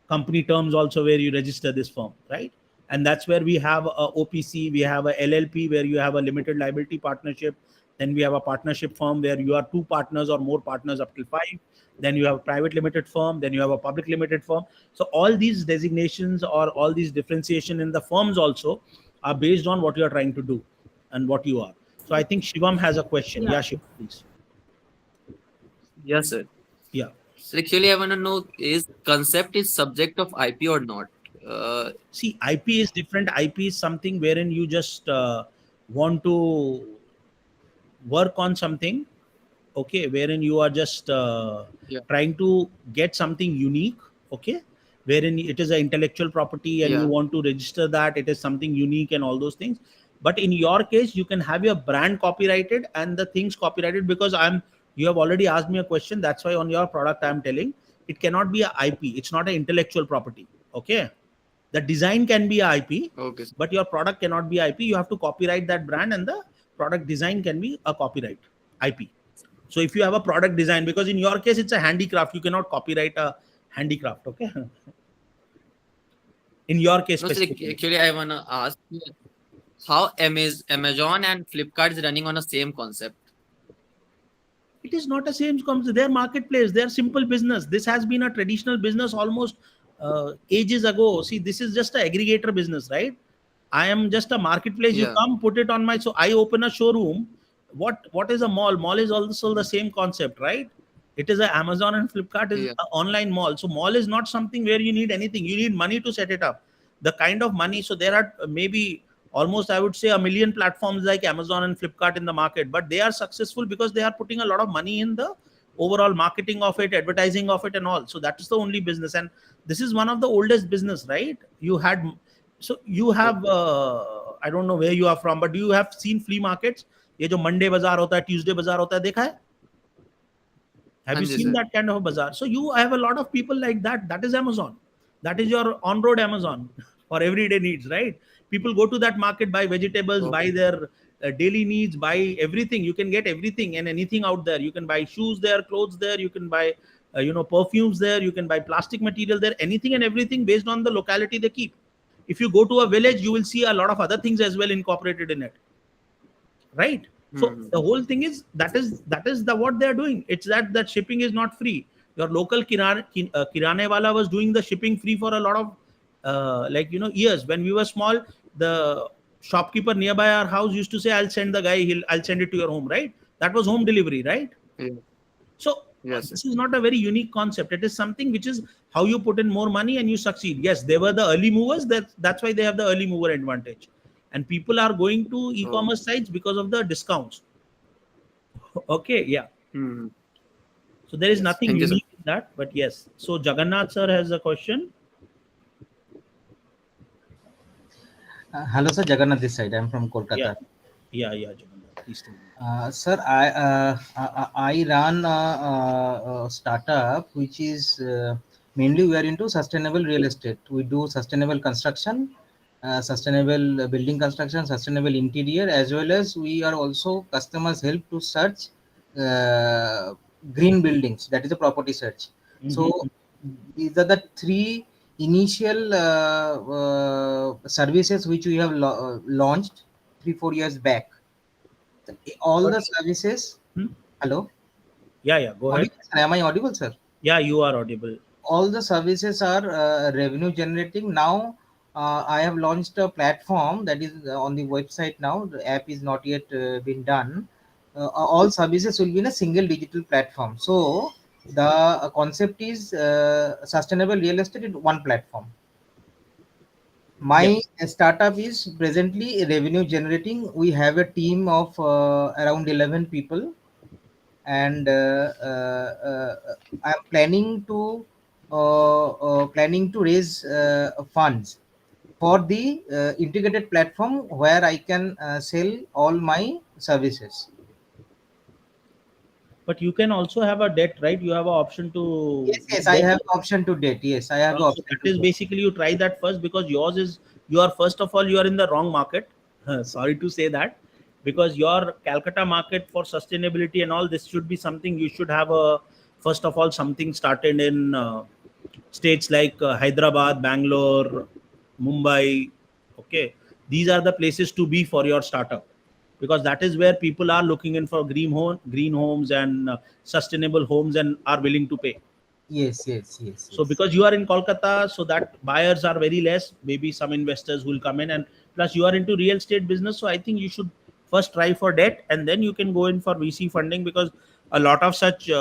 Speaker 2: company terms also, where you register this firm, right? And that's where we have a OPC, we have a LLP where you have a limited liability partnership. Then we have a partnership firm where you are 2 partners or more partners up till 5. Then you have a private limited firm. Then you have a public limited firm. So all these designations or all these differentiation in the firms also are based on what you are trying to do and what you are. So I think Shivam has a question. Yeah, Shivam, please.
Speaker 4: Yes, sir.
Speaker 2: Yeah.
Speaker 4: So actually, I want to know, is concept is subject of IP or not?
Speaker 2: See, IP is different. IP is something wherein you just want to work on something, okay, wherein you are just
Speaker 4: Yeah.
Speaker 2: trying to get something unique, okay, wherein it is an intellectual property and
Speaker 4: Yeah.
Speaker 2: you want to register that it is something unique and all those things. But in your case, you can have your brand copyrighted and the things copyrighted, because you have already asked me a question. That's why on your product I'm telling it cannot be a IP. It's not an intellectual property. Okay. The design can be a IP,
Speaker 4: Okay.
Speaker 2: but your product cannot be IP. You have to copyright that brand, and the product design can be a copyright IP. So if you have a product design, because in your case it's a handicraft, you cannot copyright a handicraft. Okay. In your case
Speaker 4: No, sir,
Speaker 2: specifically.
Speaker 4: actually, I wanna ask you how Amazon and Flipkart is running on the same concept.
Speaker 2: It is not a same concept. They're marketplace. They're simple business. This has been a traditional business almost ages ago. See, this is just an aggregator business, right? I am just a marketplace. You
Speaker 4: Yeah.
Speaker 2: come, put it on my. So I open a showroom. What is a mall? Mall is also the same concept, right? It is a Amazon and Flipkart is
Speaker 4: Yeah.
Speaker 2: an online mall. So mall is not something where you need anything. You need money to set it up. The kind of money. So there are maybe almost, I would say, 1 million platforms like Amazon and Flipkart in the market, but they are successful because they are putting a lot of money in the overall marketing of it, advertising of it, and all. So that is the only business, and this is one of the oldest business, right? You have I don't know where you are from, but do you have seen flea markets? ये जो Monday bazaar होता है, Tuesday bazaar होता है, देखा है? Have you
Speaker 4: Hanji,
Speaker 2: seen
Speaker 4: sir.
Speaker 2: that kind of a bazaar? So you have a lot of people like that. That is Amazon. That is your on-road Amazon for everyday needs, right? People go to that market, buy vegetables, buy
Speaker 4: Okay.
Speaker 2: their daily needs, buy everything. You can get everything and anything out there. You can buy shoes there, clothes there. You can buy, perfumes there. You can buy plastic material there. Anything and everything based on the locality they keep. If you go to a village, you will see a lot of other things as well incorporated in it, right? So
Speaker 4: Mhm.
Speaker 2: the whole thing is that is the what they're doing. It's that shipping is not free. Your local kirane wala was doing the shipping free for a lot of years. When we were small, the shopkeeper nearby our house used to say, I'll send the guy, I'll send it to your home, right? That was home delivery, right?
Speaker 4: Yeah.
Speaker 2: So
Speaker 4: Yes, sir.
Speaker 2: this is not a very unique concept. It is something which is how you put in more money and you succeed. Yes, they were the early movers. That's why they have the early mover advantage. And people are going to
Speaker 4: Oh.
Speaker 2: e-commerce sites because of the discounts. Okay, yeah.
Speaker 4: Mhm.
Speaker 2: So there is
Speaker 4: Yes.
Speaker 2: nothing
Speaker 4: Thank you, sir.
Speaker 2: unique in that, but yes. So Jagannath sir has a question.
Speaker 8: Hello, sir. Jagannath this side. I'm from Kolkata.
Speaker 2: Yeah, Jagannath. Please tell me.
Speaker 8: Sir, I run a startup which is mainly we are into sustainable real estate. We do sustainable construction, sustainable building construction, sustainable interior, as well as we are also customers help to search green buildings. That is a property search. So these are the three initial services which we have launched 3-4 years back. All the services. Hello.
Speaker 2: Yeah. Go ahead.
Speaker 8: Audible, sir? Am I audible, sir?
Speaker 2: Yeah, you are audible.
Speaker 8: All the services are revenue generating. Now I have launched a platform that is on the website now. The app is not yet been done. All services will be in a single digital platform. So the concept is sustainable real estate in one platform. My startup is presently revenue generating. We have a team of around 11 people, and I'm planning to raise funds for the integrated platform where I can sell all my services.
Speaker 2: But you can also have a debt, right? You have an option to
Speaker 8: Yes, I have option to date. Yes, I have
Speaker 2: So
Speaker 8: option
Speaker 2: that
Speaker 8: to
Speaker 2: is
Speaker 8: date.
Speaker 2: basically you try that first, because you are first of all you are in the wrong market. Sorry to say that, because your Calcutta market for sustainability and all this should be something you should have a first of all something started in states like Hyderabad, Bangalore, Mumbai. Okay, these are the places to be for your startup, because that is where people are looking in for green homes and sustainable homes and are willing to pay.
Speaker 8: Yes.
Speaker 2: So because you are in Kolkata, so that buyers are very less, maybe some investors will come in, and plus you are into real estate business. So I think you should first try for debt and then you can go in for VC funding, because a lot of such,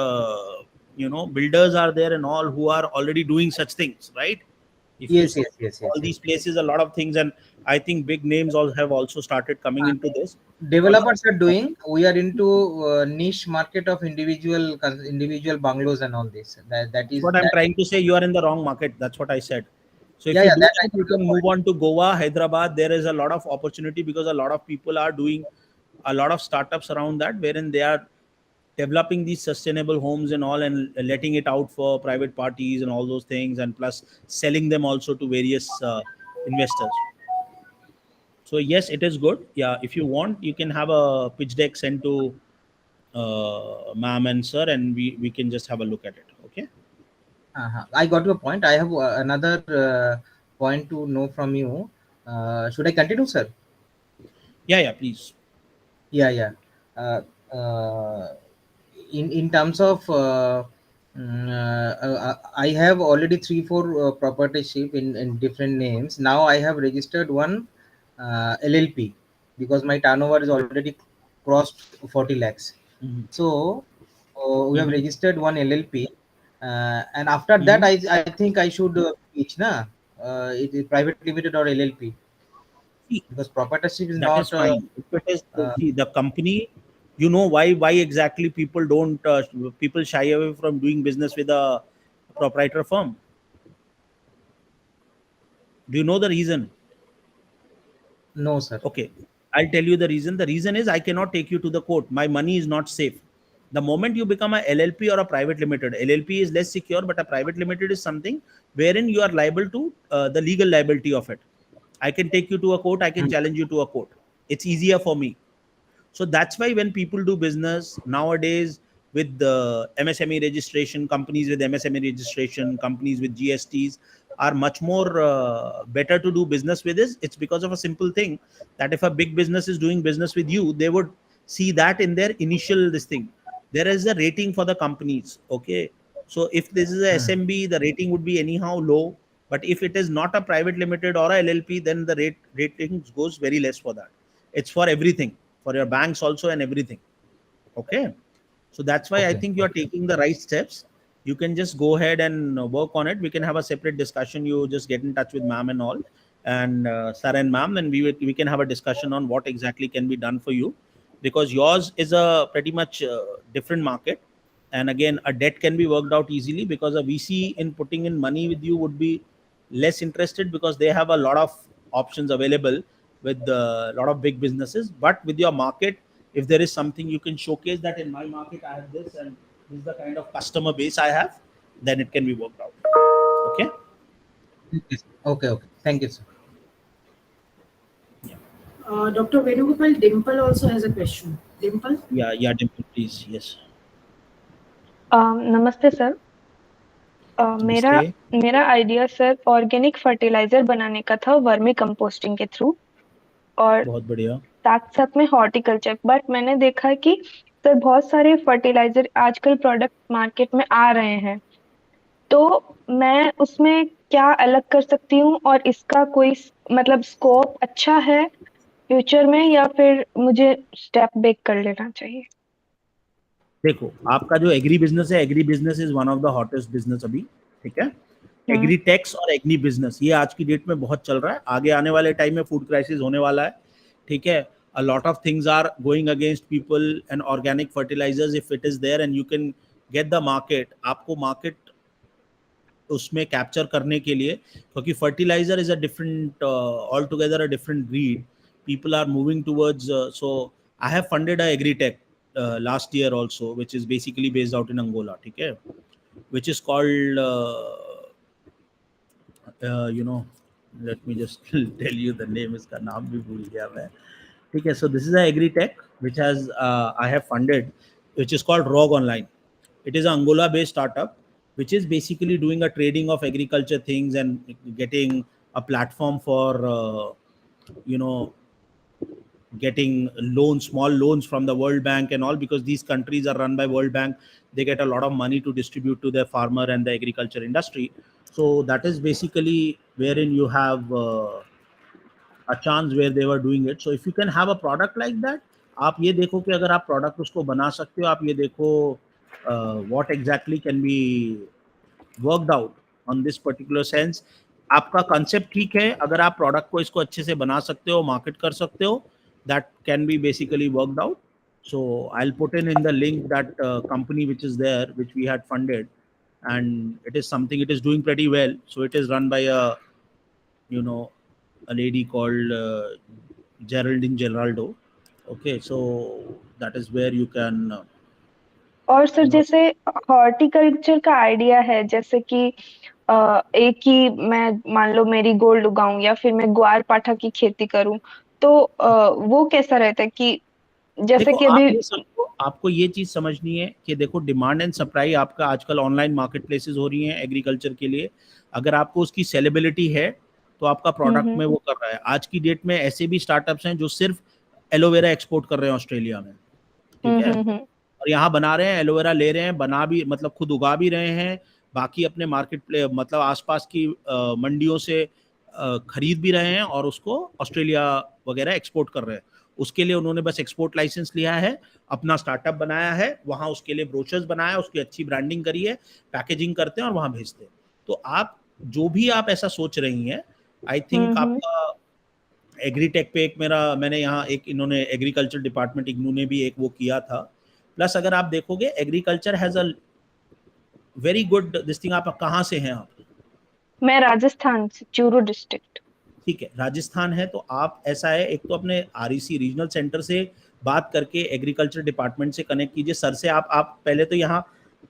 Speaker 2: builders are there and all who are already doing such things, right? If you
Speaker 8: Yes,
Speaker 2: see
Speaker 8: yes, yes, yes,
Speaker 2: all
Speaker 8: yes.
Speaker 2: these places, a lot of things, and I think big names all have also started coming into this.
Speaker 8: Developers are doing. We are into niche market of individual bungalows and all this. That
Speaker 2: That's
Speaker 8: is
Speaker 2: what I'm
Speaker 8: that.
Speaker 2: trying to say. You are in the wrong market. That's what I said. So if
Speaker 8: Yeah,
Speaker 2: you
Speaker 8: yeah.
Speaker 2: do
Speaker 8: That I
Speaker 2: that, you
Speaker 8: got your
Speaker 2: can move
Speaker 8: point.
Speaker 2: on to Goa, Hyderabad. There is a lot of opportunity because a lot of people are doing a lot of startups around that, wherein they are developing these sustainable homes and all, and letting it out for private parties and all those things, and plus selling them also to various investors. So yes, it is good. Yeah, if you want, you can have a pitch deck sent to ma'am and sir, and we can just have a look at it. Okay.
Speaker 8: I got your point. I have another point to know from you. Should I continue, sir?
Speaker 2: Yeah, please.
Speaker 8: Yeah, yeah. Uh, uh, in terms of I have already 3 4 proprietorship in different names. Now I have registered one LLP because my turnover is already crossed 40 lakhs.
Speaker 2: Hmm.
Speaker 8: So we have
Speaker 2: Hmm.
Speaker 8: registered one LLP, and after that
Speaker 2: Hmm.
Speaker 8: I think I should pitch na it is private limited or LLP
Speaker 2: See,
Speaker 8: because proprietorship is
Speaker 2: that is
Speaker 8: not.
Speaker 2: fine. If it is,
Speaker 8: Uh,
Speaker 2: see, the company, you know why exactly people don't people shy away from doing business with a proprietor firm. Do you know the reason?
Speaker 8: no, sir.
Speaker 2: Okay, I'll tell you the reason. The reason is I cannot take you to the court. My money is not safe. The moment you become a LLP or a private limited, LLP is less secure, but a private limited is something wherein you are liable to the legal liability of it. I can take you to a court. I can
Speaker 8: Mm.
Speaker 2: challenge you to a court. It's easier for me. So that's why when people do business nowadays with the MSME registration, companies with MSME registration, companies with GSTs are much more better to do business with is it's because of a simple thing that if a big business is doing business with you, they would see that in their initial this thing. There is a rating for the companies. Okay. So if this is a
Speaker 8: Mm.
Speaker 2: SMB, the rating would be anyhow low. But if it is not a private limited or a LLP, then the ratings goes very less for that. It's for everything, for your banks also and everything. Okay. So that's why I
Speaker 8: Okay,
Speaker 2: think you're
Speaker 8: okay.
Speaker 2: taking the right steps. You can just go ahead and work on it. We can have a separate discussion. You just get in touch with ma'am and all, and sir and ma'am, and we can have a discussion on what exactly can be done for you, because yours is a pretty much different market. And again, a debt can be worked out easily because a VC in putting in money with you would be less interested because they have a lot of options available with a lot of big businesses. But with your market, if there is something you can showcase that in my market I have this and this is the kind of customer base I have, then it can be worked out. Okay.
Speaker 8: Yes. Okay, okay. Thank you, sir.
Speaker 2: Yeah.
Speaker 1: Dr. Venugopal, Dimple also has a question. Dimple?
Speaker 2: Yeah, Dimple, please. Yes.
Speaker 9: नमस्ते sir. मेरा
Speaker 2: Namaste.
Speaker 9: मेरा idea sir organic fertiliser बनाने का था vermi composting के through, और
Speaker 2: बहुत बढ़िया.
Speaker 9: साथ साथ में हॉर्टिकल्चर। बट मैंने देखा कि सर बहुत सारे फर्टिलाइजर आजकल प्रोडक्ट मार्केट में आ रहे हैं, तो मैं उसमें क्या अलग कर सकती हूँ और इसका कोई मतलब स्कोप अच्छा है फ्यूचर में, या फिर मुझे स्टेप बैक कर लेना चाहिए?
Speaker 2: देखो, आपका जो एग्री बिजनेस है, agri business is one of the hottest business अभी. ठीक है. एग्री टेक्स और एग्री बिजनेस ये आज की डेट में बहुत चल रहा है. आगे आने वाले टाइम में फूड क्राइसिस होने वाला है. ठीक है. A lot of things are going against people and organic fertilizers if it is there and you can get the market. आपको मार्केट उसमें कैप्चर करने के लिए, क्योंकि fertiliser is a different all together a different breed. People are moving towards, so I have funded a agritech last year also, which is basically based out in Angola. ठीक है. Which is called let me just tell you the name. इसका नाम भी भूल गया मैं. ठीक है. So this is a agri-tech which has I have funded, which is called ROG Online. It is an Angola-based startup which is basically doing a trading of agriculture things and getting a platform for getting loans, small loans from the World Bank and all, because these countries are run by World Bank. They get a lot of money to distribute to their farmer and the agriculture industry. So that is basically wherein you have a chance where they were doing it. So if you can have a product like that, आप ये देखो कि अगर आप product उसको बना सकते हो, आप ये देखो what exactly can be worked out on this particular sense. आपका कंसेप्ट ठीक है, अगर आप प्रोडक्ट को इसको अच्छे से बना सकते हो, मार्केट कर सकते हो, that can be basically worked out. So I'll put in the link that company which is there, which we had funded, and it is something, it is doing pretty well. So it is run by a lady called Geraldine Geraldo. Okay, so that is where you can
Speaker 9: और sir जैसे horticulture का idea है, जैसे कि एक ही मैं मान लो मेरी गोल्ड उगाऊं या फिर मैं ग्वार पाठा की खेती करूं, तो वो कैसा रहता है कि जैसे
Speaker 2: देखो,
Speaker 9: कि
Speaker 2: आप
Speaker 9: अभी
Speaker 2: ये समझो, आपको ये चीज समझनी है कि देखो, डिमांड एंड सप्लाई आपका आजकल ऑनलाइन मार्केट प्लेसेस हो रही हैं एग्रीकल्चर के लिए. अगर आपको उसकी सेलेबिलिटी है तो आपका प्रोडक्ट में वो कर रहा है. आज की डेट में ऐसे भी स्टार्टअप्स हैं जो सिर्फ एलोवेरा एक्सपोर्ट कर रहे हैं ऑस्ट्रेलिया में, ठीक है, और यहाँ बना रहे हैं, एलोवेरा ले रहे हैं, बना भी, मतलब खुद उगा भी रहे हैं, बाकी अपने मार्केट प्ले, मतलब आसपास की मंडियों से खरीद भी रहे हैं और उसको ऑस्ट्रेलिया वगैरह एक्सपोर्ट कर रहे हैं. उसके लिए उन्होंने बस एक्सपोर्ट लाइसेंस लिया है, अपना स्टार्टअप बनाया है, वहां उसके लिए ब्रोचर्स बनाया, उसकी अच्छी ब्रांडिंग करी है, पैकेजिंग करते हैं और वहां भेजते हैं. तो आप जो भी आप ऐसा सोच रही हैं, आई थिंक आपका एग्रीटेक पे एक मैंने यहाँ एक, इन्होंने एग्रीकल्चर डिपार्टमेंट इग्नू ने भी एक वो किया था. प्लस अगर आप देखोगे, agriculture has a very good this thing. आप कहाँ से हैं आप?
Speaker 9: मैं राजस्थान से, चूरू डिस्ट्रिक्ट.
Speaker 2: ठीक है, राजस्थान है तो आप, ऐसा है, एक तो अपने आरईसी रीजनल सेंटर से बात करके एग्रीकल्चर डिपार्टमेंट से कनेक्ट कीजिए. सर से आप पहले तो यहाँ,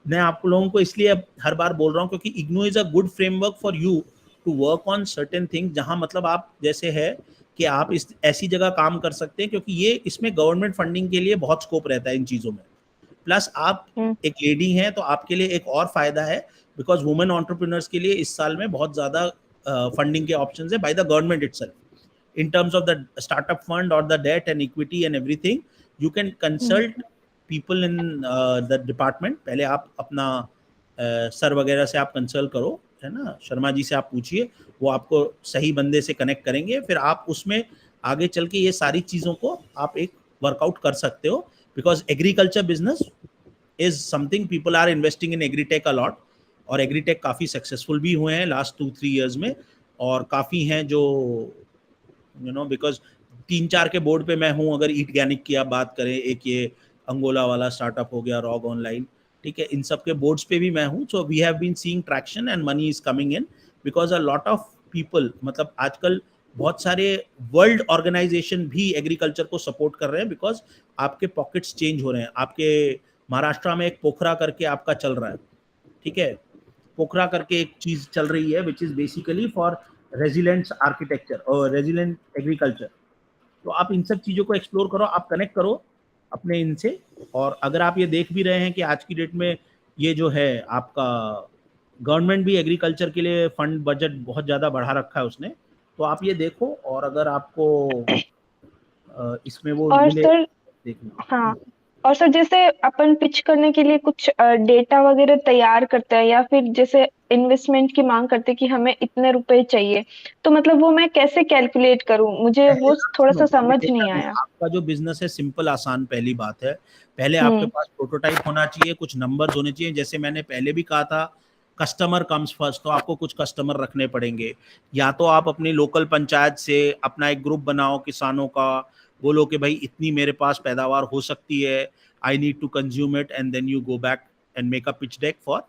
Speaker 2: मैं आप लोगों को इसलिए हर बार बोल रहा हूँ क्योंकि IGNOU is a good framework for you to work on certain thing, जहाँ मतलब आप जैसे है कि आप इस ऐसी जगह काम कर सकते हैं, क्योंकि ये इसमें गवर्नमेंट फंडिंग के लिए बहुत स्कोप रहता है इन चीज़ों में. प्लस आप एक लेडी हैं तो आपके लिए एक और फायदा है, बिकॉज वुमेन एंटरप्रेन्योर्स के लिए इस साल में बहुत ज़्यादा फंडिंग के ऑप्शंस है by the government itself, in terms of the startup fund or the debt and equity and everything. You can consult people in the department. पहले आप अपना सर वगैरह से आप कंसल्ट करो, है ना, शर्मा जी से आप पूछिए, वो आपको सही बंदे से कनेक्ट करेंगे. फिर आप उसमें आगे चल के ये सारी चीज़ों को आप एक वर्कआउट कर सकते हो, because agriculture business is something people are investing in agritech a lot, और एग्रीटेक काफ़ी सक्सेसफुल भी हुए हैं लास्ट 2-3 ईयर्स में, और काफ़ी हैं जो बिकॉज 3-4 के बोर्ड पे मैं हूँ. अगर ईट गैनिक की आप बात करें, एक ये अंगोला वाला स्टार्टअप हो गया, रॉग ऑनलाइन, ठीक है, इन सब के बोर्ड्स पे भी मैं हूँ. So we have been seeing traction and money is coming in, because a lot of people, मतलब आजकल बहुत सारे वर्ल्ड ऑर्गेनाइजेशन भी एग्रीकल्चर को सपोर्ट कर रहे हैं, बिकॉज आपके पॉकेट्स चेंज हो रहे हैं. आपके महाराष्ट्र में एक पोखरा करके आपका चल रहा है, ठीक है, पोखरा करके एक चीज चल रही है which is basically for resilient architecture और रेजिलेंट एग्रीकल्चर. तो आप इन सब चीज़ों को एक्सप्लोर करो, आप कनेक्ट करो अपने इनसे. और अगर आप ये देख भी रहे हैं कि आज की डेट में ये जो है आपका गवर्नमेंट भी एग्रीकल्चर के लिए फंड बजट बहुत ज़्यादा बढ़ा रखा है उसने, तो आप ये देखो, और अगर आपको इसमें वो
Speaker 9: और
Speaker 2: मिले
Speaker 9: सर,
Speaker 2: देखना.
Speaker 9: हाँ, और सर जैसे अपन पिच करने के लिए कुछ डेटा वगैरह तैयार करते हैं, या फिर जैसे इन्वेस्टमेंट की मांग करते हैं कि हमें इतने रुपए चाहिए, तो मतलब वो मैं कैसे कैलकुलेट करूं, मुझे वो थोड़ा सा समझ नहीं आया.
Speaker 2: आपका जो बिजनेस है सिंपल आसान, पहली बात है, पहले आपके पास प्रोटोटाइप होना चाहिए, कुछ नंबर्स होने चाहिए. जैसे मैंने पहले भी कहा था, कस्टमर कम्स फर्स्ट, तो आपको कुछ कस्टमर रखने पड़ेंगे. या तो आप अपनी लोकल पंचायत से अपना एक ग्रुप बनाओ किसानों का, बोलो कि भाई इतनी मेरे पास पैदावार हो सकती है, I need to consume it, and then you go back and make a pitch deck for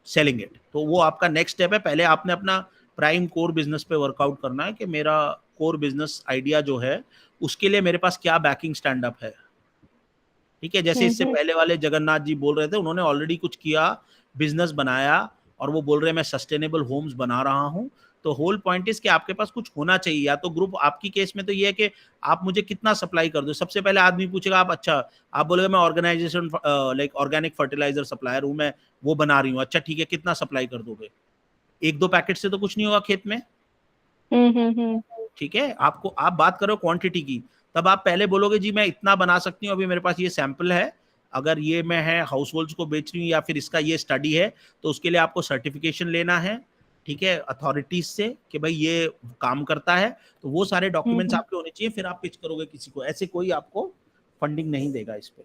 Speaker 2: selling it. तो वो आपका नेक्स्ट स्टेप है. पहले आपने अपना प्राइम कोर बिजनेस पे वर्कआउट करना है कि मेरा कोर बिजनेस आइडिया जो है उसके लिए मेरे पास क्या बैकिंग स्टैंड अप है, ठीक है. जैसे इससे पहले वाले जगन्नाथ जी बोल रहे थे, उन्होंने ऑलरेडी कुछ किया, बिजनेस बनाया, और वो बोल रहे हैं मैं सस्टेनेबल होम्स बना रहा हूं. तो होल पॉइंट इज कि आपके पास कुछ होना चाहिए. या तो ग्रुप, आपकी केस में तो ये है कि आप मुझे कितना सप्लाई कर दो. सबसे पहले आदमी पूछेगा, आप अच्छा, आप बोलेगा मैं organisation like organic fertiliser supplier हूं, मैं वो बना रही हूँ. अच्छा ठीक है, कितना सप्लाई कर दोगे? 1-2 पैकेट से तो कुछ नहीं होगा खेत में, ठीक है. आपको, आप बात करो क्वांटिटी की, तब आप पहले बोलोगे जी मैं इतना बना सकती हूँ, अभी मेरे पास ये सैंपल है, अगर ये मैं है हाउस होल्ड्स को बेच रही हूँ या फिर इसका ये स्टडी है, तो उसके लिए आपको सर्टिफिकेशन लेना है, ठीक है, अथॉरिटीज से कि भाई ये काम करता है. तो वो सारे डॉक्यूमेंट्स आपके होने चाहिए, फिर आप पिच करोगे किसी को. ऐसे कोई आपको फंडिंग नहीं देगा इस पे.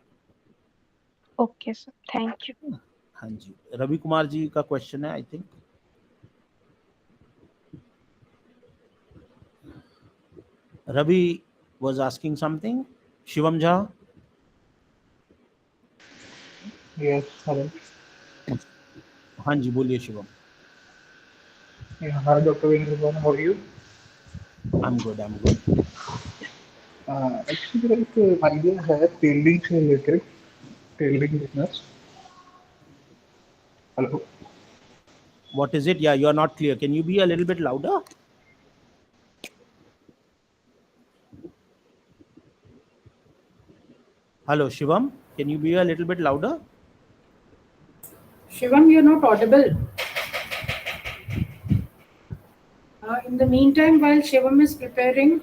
Speaker 9: Okay sir, thank you.
Speaker 2: हाँ जी, रवि कुमार जी का क्वेश्चन है I think. Ravi was asking something. Shivam Jha.
Speaker 10: Yes, hello.
Speaker 2: हाँ जी बोलिए Shivam.
Speaker 10: Yeah, hi, Dr. Vendraban. How are you?
Speaker 2: I'm good. I'm good.
Speaker 10: Actually, मेरा एक आइडिया है टेलरिंग से related, tailoring business. Hello.
Speaker 2: What is it? Yeah, you are not clear. Can you be a little bit louder? Hello, Shivam. Can you be a little bit louder?
Speaker 1: Shivam, you're not audible. In the meantime, while Shivam is preparing,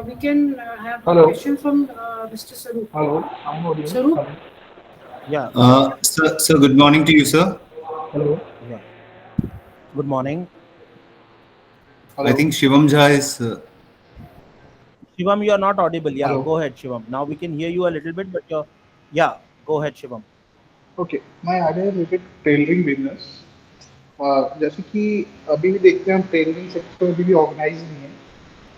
Speaker 1: we can have a
Speaker 10: Hello.
Speaker 1: question from Mr. Sarup.
Speaker 10: Hello. I'm audible.
Speaker 1: Sarup?
Speaker 10: Hello.
Speaker 2: Yeah.
Speaker 11: Sir, good morning to you, sir.
Speaker 10: Hello.
Speaker 2: Yeah. Good morning.
Speaker 10: Hello.
Speaker 11: I think Shivam Jha is.
Speaker 2: Shivam, you are not audible. Yeah,
Speaker 10: Hello.
Speaker 2: go ahead, Shivam. Now we can hear you a little bit, but you're. Yeah, go ahead, Shivam.
Speaker 10: Okay, my idea related tailoring business. जैसे कि अभी भी देखते हैं हम tailoring sector अभी भी organise नहीं है.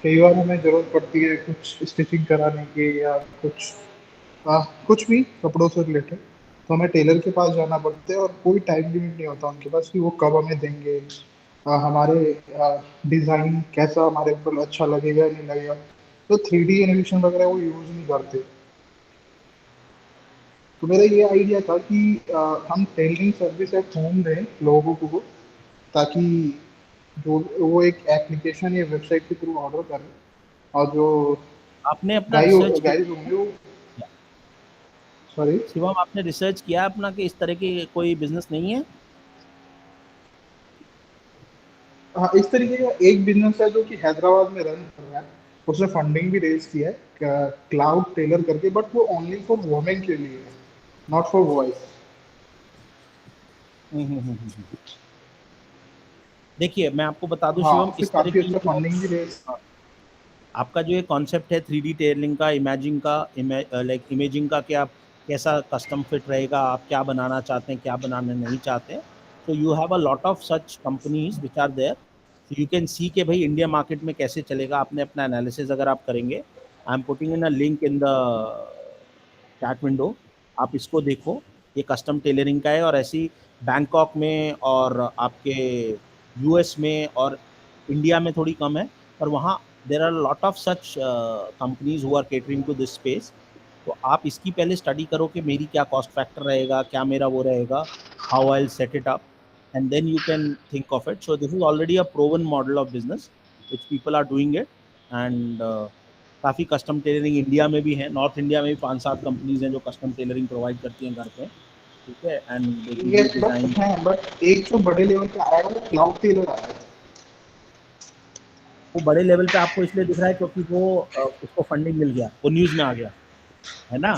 Speaker 10: कई बार हमें ज़रूरत पड़ती है कुछ स्टिचिंग कराने की या कुछ भी कपड़ों से रिलेटेड, तो हमें टेलर के पास जाना पड़ता है और कोई टाइम लिमिट नहीं होता उनके पास कि वो कब हमें देंगे, हमारे डिज़ाइन कैसा हमारे ऊपर अच्छा लगेगा या नहीं लगेगा. तो 3D एनिमेशन वगैरह वो यूज़ नहीं करते. तो मेरा ये आइडिया था कि हम टेलरिंग सर्विस एट होम दें लोगों को, ताकि जो वो एक एप्लीकेशन या वेबसाइट के थ्रू ऑर्डर करें और जो
Speaker 2: आपने अपना रिसर्च
Speaker 10: गाइस होंगे वो. सॉरी
Speaker 2: शिवम, आपने रिसर्च किया अपना कि इस तरह की कोई बिजनेस नहीं है?
Speaker 10: हाँ, इस तरीके का एक बिजनेस है जो कि हैदराबाद में रन कर रहा है. उसने फंडिंग भी रेज किया है, क्लाउड टेलर करके, बट वो ओनली फॉर वुमेन के लिए है, नॉट फॉर बॉयज.
Speaker 2: देखिए मैं आपको बता दूं
Speaker 10: हाँ,
Speaker 2: शिवम,
Speaker 10: उससे
Speaker 2: इस तरह
Speaker 10: काफी
Speaker 2: की
Speaker 10: अच्छा फंडिंग भी रेज.
Speaker 2: आपका जो ये कॉन्सेप्ट है 3D टेलरिंग का, इमेजिंग का, लाइक इमेजिंग का, कि आप कैसा कस्टम फिट रहेगा, आप क्या बनाना चाहते हैं, क्या बनाना नहीं चाहते हैं. तो you have a lot of such companies which are there, so you can see के भाई इंडिया मार्केट में कैसे चलेगा. आपने अपना एनालिसिस अगर आप करेंगे, I am putting in a link in the chat window, आप इसको देखो. ये कस्टम टेलरिंग का है और ऐसी बैंकॉक में और आपके यूएस में और इंडिया में थोड़ी कम है, पर वहाँ there are a lot of such companies who are catering to this space. तो आप इसकी पहले स्टडी करो कि मेरी क्या कॉस्ट फैक्टर रहेगा, क्या मेरा वो रहेगा, how I will set it up, and then you can think of it. So this is already a proven model of business which people are doing it. And काफ़ी कस्टम टेलरिंग इंडिया में भी है, north India में भी 5-7 companies हैं जो custom tailoring provide करती हैं घर पे, ठीक है. एंड
Speaker 10: बट एक जो बड़े लेवल पे आया है वो क्लाउड टेलर आया है.
Speaker 2: वो बड़े लेवल पे आपको इसलिए दिख रहा है क्योंकि वो उसको फंडिंग मिल गया, वो न्यूज़ में आ गया है ना.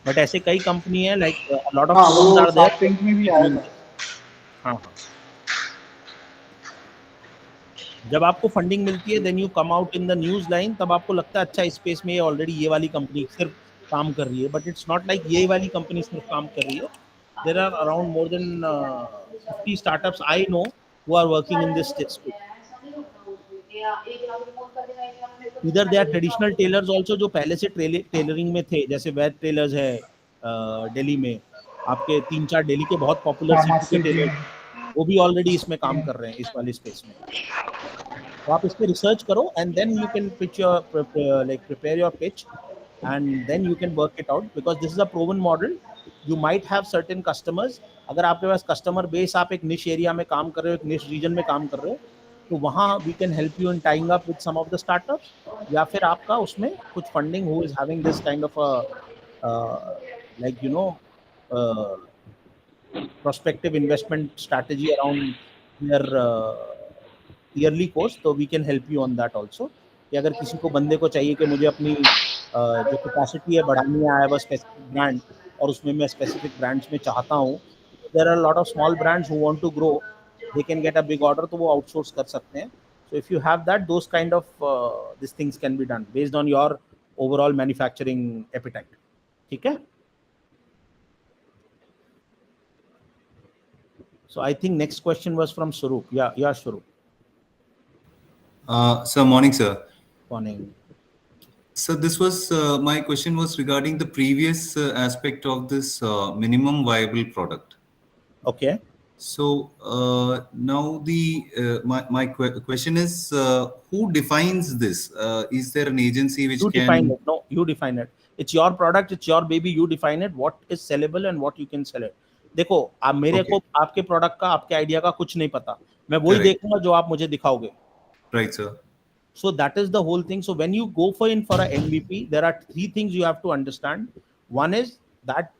Speaker 2: बट ऐसे कई कंपनी है, like lot of firms are
Speaker 10: Shark Tank में भी आया
Speaker 2: देयर.
Speaker 10: था.
Speaker 2: हाँ, जब आपको फंडिंग मिलती है then you come out in the news line, तब आपको लगता है अच्छा इस स्पेस में ये ऑलरेडी ये वाली कंपनी सिर्फ काम कर रही है. बट इट्स नॉट लाइक ये वाली कंपनी सिर्फ काम कर रही है. There are around more than 50 startups I know who are working in this space. इधर they are traditional tailors also जो पहले से टेलरिंग में थे, जैसे वैद टेलर्स है दिल्ली में, आपके 3-4 दिल्ली के बहुत पॉपुलर सिटी के टेलर्स, वो भी ऑलरेडी इसमें काम कर रहे हैं इस वाली स्पेस में. तो आप इस पे रिसर्च करो and then you can pitch your like prepare your pitch and then you can work it out, because this is a proven model. You might have certain customers. अगर आपके पास कस्टमर बेस, आप एक निश area में काम कर रहे हो, एक निश रीजन में काम कर रहे हो, तो वहाँ we can help you in tying up with some of the startups, या फिर आपका उसमें कुछ funding who is having this kind of like you know prospective investment strategy around their yearly course, तो we can help you on that also. कि अगर किसी को बंदे को चाहिए कि मुझे अपनी जो कैपेसिटी है बढ़ानी है, I have a specific brand और उसमें मैं स्पेसिफिक ब्रांड्स में चाहता हूँ, there are lot of small brands who want to grow, they can get a big order, तो वो आउटसोर्स कर सकते हैं. So if you have that, those kind of this things can be done based on your overall manufacturing appetite. ठीक है. So I think next question was from Swaroop. Yeah, Swaroop.
Speaker 11: Sir, morning, sir.
Speaker 2: Morning.
Speaker 11: So this was my question was regarding the previous aspect of this minimum viable product.
Speaker 2: Okay.
Speaker 11: So now my question is, who defines this? Is there an agency which
Speaker 2: You define
Speaker 11: can?
Speaker 2: it. No, you define it. It's your product, it's your baby. You define it. What is sellable and what you can sell it. देखो आप मेरे
Speaker 11: Okay.
Speaker 2: को आपके product का आपके idea का कुछ नहीं पता, मैं वही
Speaker 11: Correct.
Speaker 2: देखूंगा जो आप मुझे दिखाओगे.
Speaker 11: Right, sir.
Speaker 2: So that is the whole thing. So when you go for a MVP, there are three things you have to understand. One is that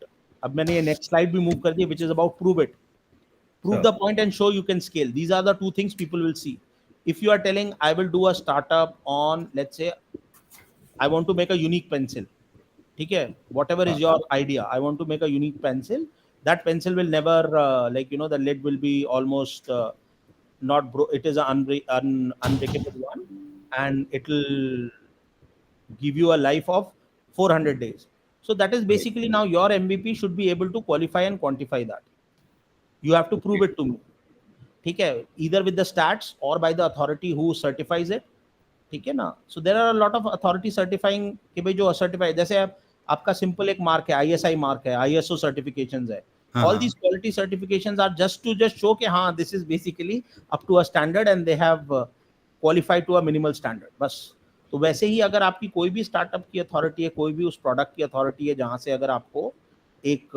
Speaker 2: अब मैंने ये next slide भी move कर दी, which is about prove it. Prove
Speaker 11: Sure.
Speaker 2: the point and show you can scale. These are the two things people will see. If you are telling I will do a startup on, let's say, I want to make a unique pencil. ठीक है, whatever is your idea, I want to make a unique pencil. That pencil will never the lid will be almost not it is an unbreakable one, and it will give you a life of 400 days. So that is basically now your MVP should be able to qualify and quantify that. You have to prove it to me. ठीक है, either with the stats or by the authority who certifies it. ठीक है ना. So there are a lot of authority certifying कि भाई जो certify, जैसे आपका simple एक mark है, ISI mark है, ISO certifications है. All these quality certifications are just to show कि हाँ, this is basically up to a standard and they have qualified to a minimal standard. बस. तो वैसे ही अगर आपकी कोई भी स्टार्टअप की अथॉरिटी है, कोई भी उस प्रोडक्ट की अथॉरिटी है जहां से अगर आपको एक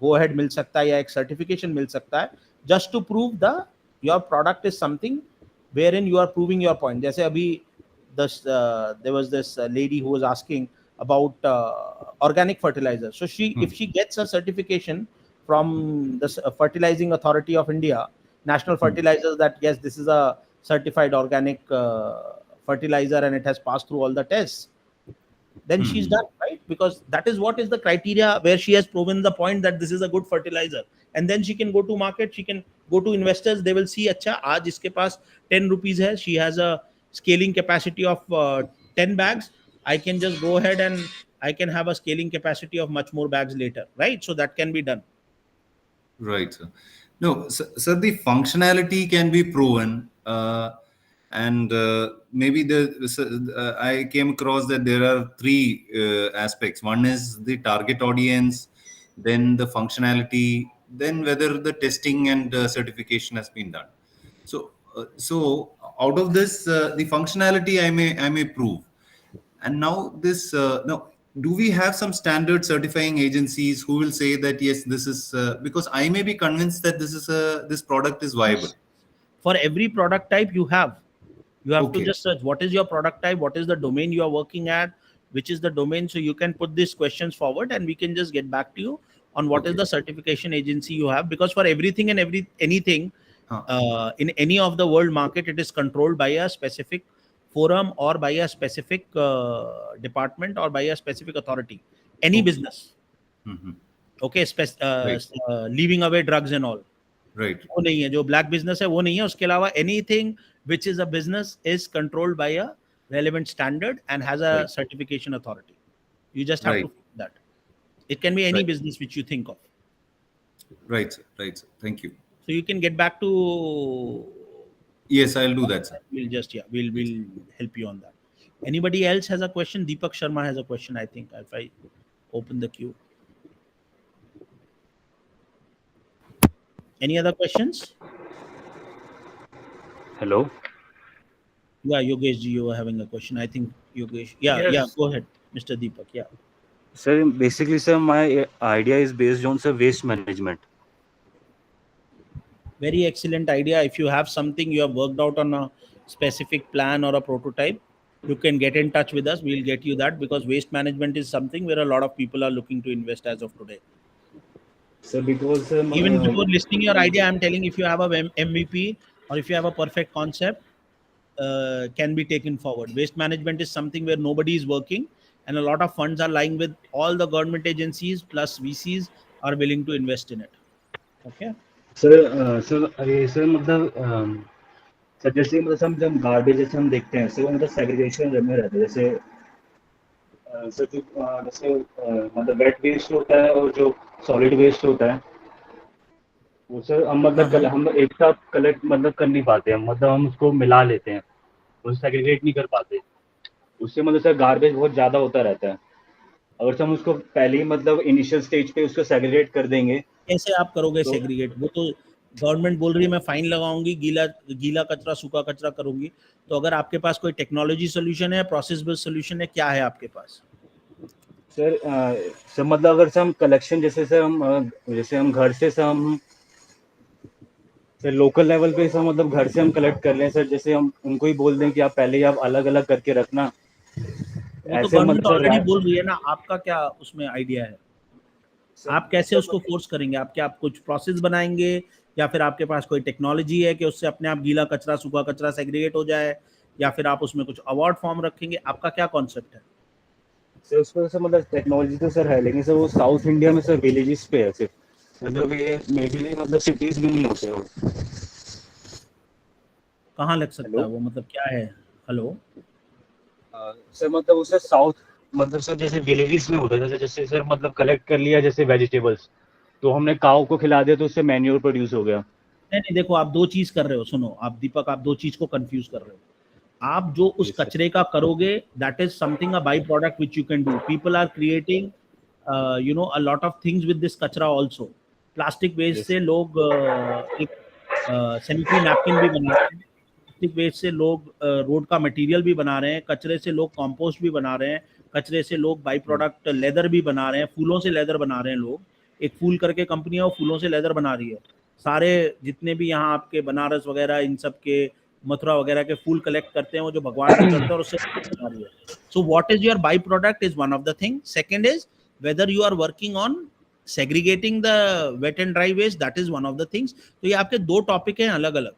Speaker 2: गो अहेड मिल सकता है या एक सर्टिफिकेशन मिल सकता है, just to prove the your product is something where in you are proving your point. जैसे अभी there was this lady who was asking about organic fertilizer. So if she gets a certification from the fertilizing authority of India, national fertilizers, that yes, this is a certified organic fertilizer and it has passed through all the tests, then she's done, right? Because that is what is the criteria where she has proven the point that this is a good fertilizer, and then she can go to market, she can go to investors, they will see अच्छा आज इसके पास 10 rupees है, she has a scaling capacity of 10 bags, I can just go ahead and I can have a scaling capacity of much more bags later, right? So that can be done.
Speaker 11: Right, sir. No, sir, the functionality can be proven, and maybe I came across that there are three aspects. One is the target audience, then the functionality, then whether the testing and certification has been done. So out of this, the functionality I may prove. And now this now, do we have some standard certifying agencies who will say that yes, this is because I may be convinced that this product is viable?
Speaker 2: For every product type you have
Speaker 11: Okay.
Speaker 2: to just search what is your product type, what is the domain you are working at, which is the domain. So you can put these questions forward and we can just get back to you on what is the certification agency you have, because for everything and anything in any of the world market, it is controlled by a specific forum or by a specific department or by a specific authority. Any business. Okay, leaving away drugs and all.
Speaker 11: Right.
Speaker 2: वो नहीं है, जो black business है वो नहीं है. उसके अलावा anything which is a business is controlled by a relevant standard and has a certification authority. You just have to prove that. It can be any business which you think of.
Speaker 11: Right, sir. Right, sir. Thank you.
Speaker 2: So you can get back to.
Speaker 11: Yes, I'll do that, sir.
Speaker 2: We'll just we'll help you on that. Anybody else has a question? Deepak Sharma has a question, I think, if I open the queue. Any other questions?
Speaker 12: Hello.
Speaker 2: Yeah, Yogesh ji, you were having a question. I think Yogesh. Yeah,
Speaker 12: Yes.
Speaker 2: go ahead, Mr. Deepak. Yeah.
Speaker 12: Sir, basically, sir, my idea is based on waste management.
Speaker 2: Very excellent idea. If you have something you have worked out on a specific plan or a prototype, you can get in touch with us. We'll get you that, because waste management is something where a lot of people are looking to invest as of today.
Speaker 12: So because
Speaker 2: even before listing your idea, I'm telling, if you have a MVP or if you have a perfect concept, can be taken forward. Waste management is something where nobody is working, and a lot of funds are lying with all the government agencies plus VCs are willing to invest in it. Okay.
Speaker 12: Sir मतलब sir जैसे मतलब हम जब garbage जैसे हम देखते हैं, sir वो मतलब सेग्रीगेशन में रहता है. जैसे सर जैसे मतलब वेट वेस्ट होता है और जो सॉलिड वेस्ट होता है वो सर हम मतलब हम एक साथ कलेक्ट मतलब कर नहीं पाते हैं, मतलब हम उसको मिला लेते हैं, वो सेग्रीगेट नहीं कर पाते. उससे मतलब सर गार्बेज बहुत ज्यादा होता रहता है। अगर से हम उसको पहले ही मतलब इनिशियल स्टेज पे उसको सेग्रीगेट कर देंगे
Speaker 2: कैसे आप करोगे
Speaker 12: तो
Speaker 2: सेग्रीगेट? वो तो गवर्नमेंट बोल रही है मैं फाइन लगाऊंगी, गीला कचरा सूखा कचरा करूंगी। तो अगर आपके पास कोई टेक्नोलॉजी सोल्यूशन है, प्रोसेस बेस्ड सोल्यूशन है, क्या है आपके पास?
Speaker 12: सर मतलब अगर से हम कलेक्शन जैसे हम घर से हम सर लोकल लेवल पे सर मतलब घर से हम कलेक्ट कर लें सर, जैसे हम उनको ही बोल दें कि आप पहले ही आप अलग अलग करके रखना,
Speaker 2: वो तो
Speaker 12: ऐसे
Speaker 2: गवर्नमेंट
Speaker 12: मतलब
Speaker 2: ऑलरेडी बोल रही है ना, आपका क्या उसमें आइडिया है? आप कैसे उसको फोर्स करेंगे? आप कुछ प्रोसेस बनाएंगे या फिर आपके पास कोई टेक्नोलॉजी है कि उससे अपने आप गीला कचरा सूखा कचरा सेग्रीगेट हो जाए, या फिर आप उसमें कुछ अवार्ड फॉर्म रखेंगे? आपका क्या कॉन्सेप्ट है?
Speaker 12: सर उसको सर मतलब टेक्नोलॉजी तो सर है, लेकिन सर वो साउथ इंडिया में सर विलेजेस पे है सिर्फ, मतलब ये मेबी मतलब सिटीज में नहीं होते हो।
Speaker 2: कहाँ लग सकता
Speaker 12: हेलो
Speaker 2: है वो, मतलब क्या है? हेलो,
Speaker 12: सर मतलब उससे साउथ मतलब सर जैसे विलेजेस में होता है, जैसे सर मतलब कलेक्ट कर लिया जैसे वेजिटेबल्स, तो हमने काऊ को खिला दिया तो उससे मैन्योर प्रोड्यूस हो गया।
Speaker 2: नहीं नहीं, देखो आप दो चीज कर रहे हो, सुनो आप दीपक, आप दो चीज को कंफ्यूज कर रहे हो। आप जो उस
Speaker 12: Yes, sir.
Speaker 2: कचरे का करोगे, that is something a by product which you can do. People are creating a lot of things with this कचरा ऑल्सो। प्लास्टिक वेस्ट
Speaker 12: Yes,
Speaker 2: से
Speaker 12: sir.
Speaker 2: लोग एक सैनिटरी नैपकिन भी बना रहे हैं। प्लास्टिक वेस्ट से लोग रोड का मटेरियल भी बना रहे हैं। कचरे से लोग कंपोस्ट भी बना रहे हैं। कचरे से लोग बाई प्रोडक्ट लेदर भी बना रहे हैं। फूलों से लेदर बना रहे हैं लोग। एक फूल करके कंपनी है, वो फूलों से लेदर बना रही है। सारे जितने भी यहाँ आपके बनारस वगैरह, इन सब के मथुरा वगैरह के फूल कलेक्ट करते हैं, वो जो भगवान पे चढ़ते हैं, और उससे बना रही है। So what is your by product is one of the thing. Second is whether you are working on segregating the wet and dry waste, that is one of the things. तो ये आपके दो टॉपिक हैं अलग अलग।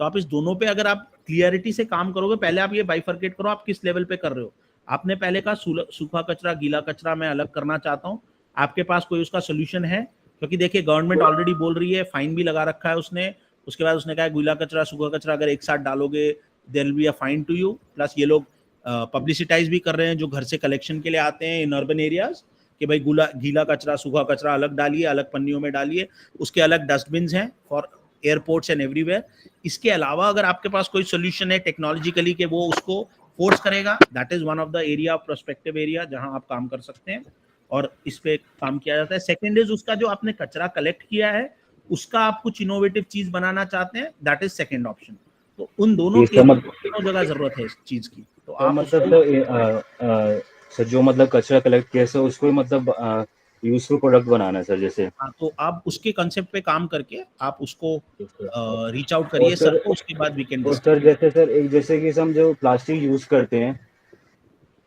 Speaker 2: तो आप इस दोनों पे अगर आप क्लियरिटी से काम करोगे, पहले आप ये बाइफर्केट करो, आप किस लेवल पे कर रहे हो। आपने पहले कहा सूखा कचरा गीला कचरा मैं अलग करना चाहता हूँ, आपके पास कोई उसका सोल्यूशन है? क्योंकि देखिए गवर्नमेंट ऑलरेडी बोल रही है, फाइन भी लगा रखा है उसने। उसके बाद उसने कहा गीला कचरा सूखा कचरा अगर एक साथ डालोगे there will be a fine to you. Plus ये लोग पब्लिसिटाइज भी कर रहे हैं जो घर से कलेक्शन के लिए आते हैं इन अर्बन एरियाज, कि भाई गीला कचरा सूखा कचरा अलग डालिए, अलग पन्नियों में डालिए, उसके अलग डस्टबिन हैं फॉर एयरपोर्ट्स एंड एवरीवेयर। इसके अलावा अगर आपके पास कोई सोल्यूशन है टेक्नोलॉजिकली कि वो उसको फोर्स करेगा, that is one of the area of prospective area जहां आप काम कर सकते हैं और इस पे काम किया जाता है। सेकंड इज उसका जो आपने कचरा कलेक्ट किया है उसका आप कुछ इनोवेटिव चीज बनाना चाहते हैं, दैट इज सेकंड ऑप्शन। तो उन दोनों
Speaker 12: ये
Speaker 2: के
Speaker 12: सर
Speaker 2: दोनों जगह जरूरत है इस चीज की, तो आप
Speaker 12: मतलब
Speaker 2: उसको
Speaker 12: सर जो मतलब कचरा कलेक्ट किया सर उसको मतलब यूजफुल प्रोडक्ट बनाना है सर जैसे।
Speaker 2: हाँ, तो आप उसके कंसेप्ट पे काम करके आप उसको रीच आउट
Speaker 12: और
Speaker 2: करिए सर
Speaker 12: सर
Speaker 2: को, उसके बाद वी कैन
Speaker 12: और
Speaker 2: डिस्कस।
Speaker 12: सर जैसे सर एक जैसे कि हम जो प्लास्टिक यूज करते हैं,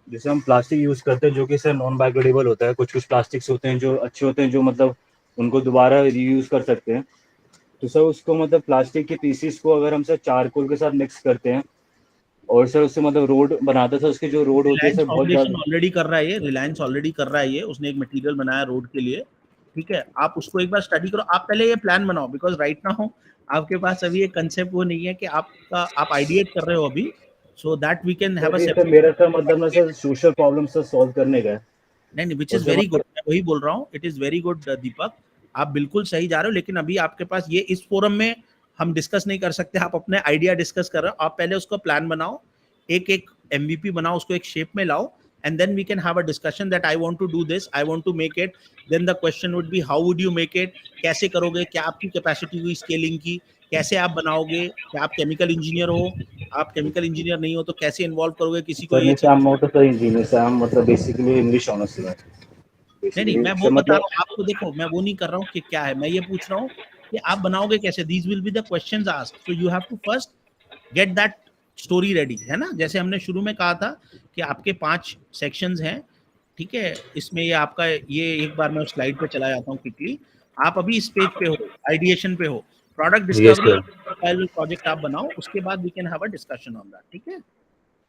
Speaker 12: जैसे हम प्लास्टिक यूज करते हैं जो कि सर नॉन बायोडिग्रेडेबल होता है, कुछ कुछ प्लास्टिक्स होते हैं जो अच्छे होते हैं जो मतलब उनको दोबारा रीयूज कर सकते हैं, तो सर उसको मतलब प्लास्टिक के पीसीस को अगर हम सर चारकोल के साथ मिक्स करते हैं और सर उससे मतलब रोड बनाते हैं, सर उसकी जो रोड होती है
Speaker 2: रिलायंस
Speaker 12: सर बहुत
Speaker 2: फाउंडेशन
Speaker 12: ज़्यादा।
Speaker 2: ऑलरेडी कर रहा है ये, रिलायंस ऑलरेडी कर रहा है ये, उसने एक मटेरियल बनाया रोड के लिए। ठीक है, आप उसको एक बार स्टडी करो, आप पहले ये प्लान बनाओ, बिकॉज राइट नाउ आपके पास अभी एक कंसेप्ट वो नहीं है कि आप आइडिएट कर रहे हो अभी, so that we can have a
Speaker 12: sir ये सर मेरा सर मतलब ना
Speaker 2: separate.
Speaker 12: Sir social problem sir solve करने का है।
Speaker 2: नहीं नहीं, विच
Speaker 12: और
Speaker 2: इज
Speaker 12: सर
Speaker 2: वेरी गुड,
Speaker 12: मतलब
Speaker 2: मैं वही बोल रहा हूँ, इट इज वेरी गुड दीपक, आप बिल्कुल सही जा रहे हो। लेकिन अभी आपके पास ये इस फोरम में हम डिस्कस नहीं कर सकते, आप अपने आइडिया डिस्कस कर रहे हो। आप पहले उसको प्लान बनाओ, एक एक एमवीपी बनाओ, उसको एक शेप में लाओ, and then we can have a discussion that I want to do this, I want to make it, then the question would be how would you make it, कैसे करोगे, क्या आपकी कैपेसिटी हुई स्केलिंग की, कैसे आप बनाओगे, क्या आप केमिकल इंजीनियर हो, आप केमिकल इंजीनियर नहीं हो तो कैसे इन्वॉल्व करोगे किसी को
Speaker 12: सर
Speaker 2: ये
Speaker 12: नहीं सर
Speaker 2: चीज।
Speaker 12: हम नॉट सर इंजीनियर सर, हम मतलब बेसिकली इंग्लिश ऑनर्स स्टूडेंट
Speaker 2: नहीं नहीं,
Speaker 12: बेसिकली
Speaker 2: मैं वो
Speaker 12: सर
Speaker 2: बता
Speaker 12: मतलब।
Speaker 2: रहा हूँ आपको, देखो मैं वो नहीं कर रहा हूँ कि क्या है, मैं ये पूछ रहा हूँ कि आप बनाओगे कैसे। These will be the questions asked, so you have to first get that story ready, है ना। जैसे हमने शुरू में कहा था कि आपके 5 सेक्शंस हैं, ठीक है। इसमें ये आपका ये एक बार मैं स्लाइड पे चला जाता हूँ क्विकली। आप अभी इस पेज पे हो, आइडिएशन पे हो, प्रोडक्ट
Speaker 12: यस
Speaker 2: डिस्कवरी
Speaker 12: सर।
Speaker 2: और प्रोजेक्ट आप बनाओ, उसके बाद we can have a discussion on that, ठीक है।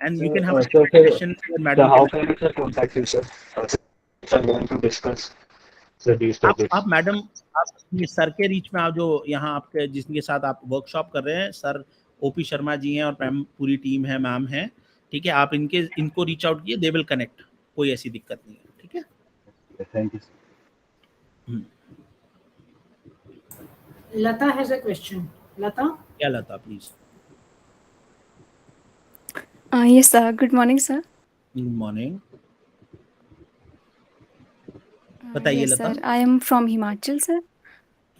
Speaker 2: And we can have a
Speaker 12: sir
Speaker 2: separate session, madam
Speaker 12: how
Speaker 2: can.
Speaker 12: Can sir contact you sir, sir going to discuss sir these
Speaker 2: आप
Speaker 12: topics.
Speaker 2: Madam, आप ये sir के reach में, आप जो यहाँ आपके जिसके साथ आप वर्कशॉप कर रहे हैं, सर ओपी शर्मा जी हैं और मैम पूरी टीम है, मैम है, ठीक है। आप इनको रीच आउट किए, दे विल कनेक्ट, कोई ऐसी दिक्कत नहीं है, ठीक है।
Speaker 12: Thank you.
Speaker 1: Lata has a question. Lata?
Speaker 2: क्या Lata, please.
Speaker 13: Yes, sir. Good morning, sir.
Speaker 2: Good morning. बताइए
Speaker 13: Yes,
Speaker 2: Lata.
Speaker 13: sir. I am from Himachal, sir.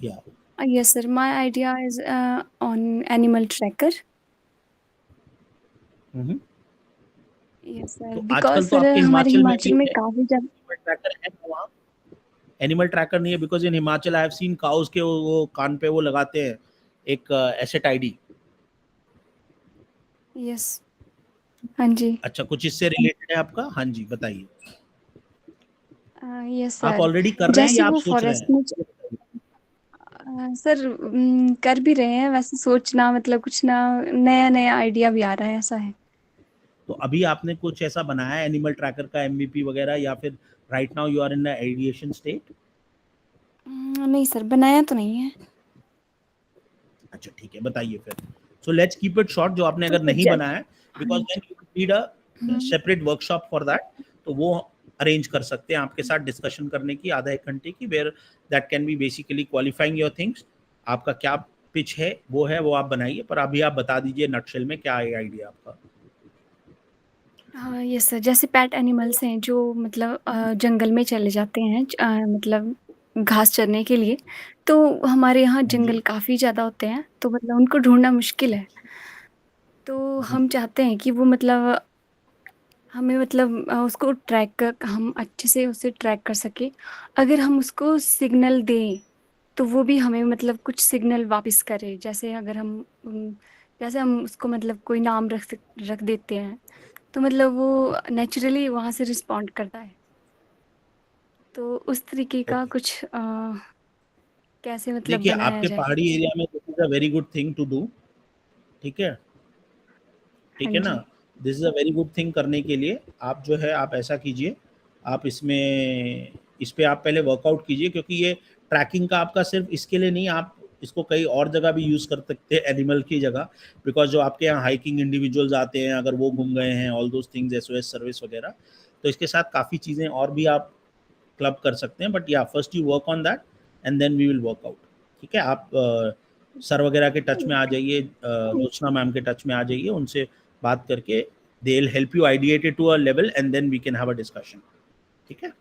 Speaker 2: Yeah.
Speaker 13: Yes, sir. My idea is on animal tracker.
Speaker 2: Hmm.
Speaker 13: Yes, sir.
Speaker 2: तो
Speaker 13: Because
Speaker 2: आजकल तो
Speaker 13: sir,
Speaker 2: आपके
Speaker 13: हमारे
Speaker 2: हिमाचल में भी
Speaker 13: हिमाचल में काफी जगह
Speaker 2: एनिमल ट्रैकर है ना वहाँ? एनिमल ट्रैकर नहीं है because in Himachal I have seen cows के वो कान पे वो लगाते हैं एक एसेट आईडी.
Speaker 13: Yes. हाँ जी.
Speaker 2: अच्छा, कुछ इससे रिलेटेड है आपका? हाँ जी, बताइए.
Speaker 13: Yes,
Speaker 2: आप
Speaker 13: sir.
Speaker 2: ऑलरेडी कर रहे हैं
Speaker 13: जैसे
Speaker 2: या आप
Speaker 13: वो
Speaker 2: सोच रहे
Speaker 13: फॉरेस्ट
Speaker 2: हैं?
Speaker 13: में सर कर भी रहे हैं, वैसे सोचना मतलब कुछ ना नया नया आइडिया भी आ रहा है, ऐसा है.
Speaker 2: तो अभी आपने कुछ ऐसा बनाया है एनिमल ट्रैकर का एमवीपी वगैरह, या फिर right now you are in the ideation state?
Speaker 13: नहीं सर, बनाया तो नहीं है.
Speaker 2: अच्छा ठीक है, बताइए फिर. So let's keep it short. जो आपने
Speaker 13: तो
Speaker 2: अगर नहीं
Speaker 13: जैसे
Speaker 2: बनाया है, because then you need a separate workshop for that, तो वो अरेंज कर सकते हैं आपके साथ डिस्कशन करने की आधा एक घंटे की, where that can be basically qualifying your things. आपका क्या पिच है वो आप बनाइए, पर अभी आप बता दीजिए नटशेल में क्या है आइडिया आपका.
Speaker 13: हाँ यस सर, जैसे पेट एनिमल्स हैं जो मतलब जंगल में चले जाते हैं, मतलब घास चरने के लिए, तो हमारे यहाँ जंगल काफ़ी ज़्यादा होते हैं, तो मतलब उनको ढूंढना मुश्किल है. तो हम चाहते हैं कि वो मतलब हमें मतलब उसको हम अच्छे से उसे ट्रैक कर सके. अगर हम उसको सिग्नल दें तो वो भी हमें मतलब कुछ सिग्नल वापस करे. जैसे अगर जैसे हम उसको मतलब कोई नाम रख देते हैं, तो मतलब वो नेचुरली वहाँ से रिस्पॉन्ड करता है. तो उस तरीके का कुछ कैसे मतलब
Speaker 2: देखिए,
Speaker 13: बनाया
Speaker 2: आपके
Speaker 13: जाए.
Speaker 2: पहाड़ी एरिया में this is a very good thing to do. ठीक है, ठीक
Speaker 13: हाँ
Speaker 2: है ना.
Speaker 13: जी.
Speaker 2: This is a very good thing करने के लिए आप जो है आप ऐसा कीजिए, आप इस पे आप पहले वर्कआउट कीजिए, क्योंकि ये ट्रैकिंग का आपका सिर्फ इसके लिए नहीं, आप इसको कई और जगह भी यूज़ कर सकते हैं एनिमल की जगह. बिकॉज जो आपके यहाँ हाइकिंग इंडिविजुअल्स आते हैं, अगर वो घूम गए हैं, all those things, SOS service वगैरह, तो इसके साथ काफ़ी चीज़ें और भी आप क्लब कर सकते हैं. बट या first you work on that and then we will work out. ठीक है, आप सर वगैरह के टच में आ जाइए, रोचना मैम के टच में आ जाइए, उनसे बात करके they will help you ideate it to a level and then we can have a discussion. ठीक है.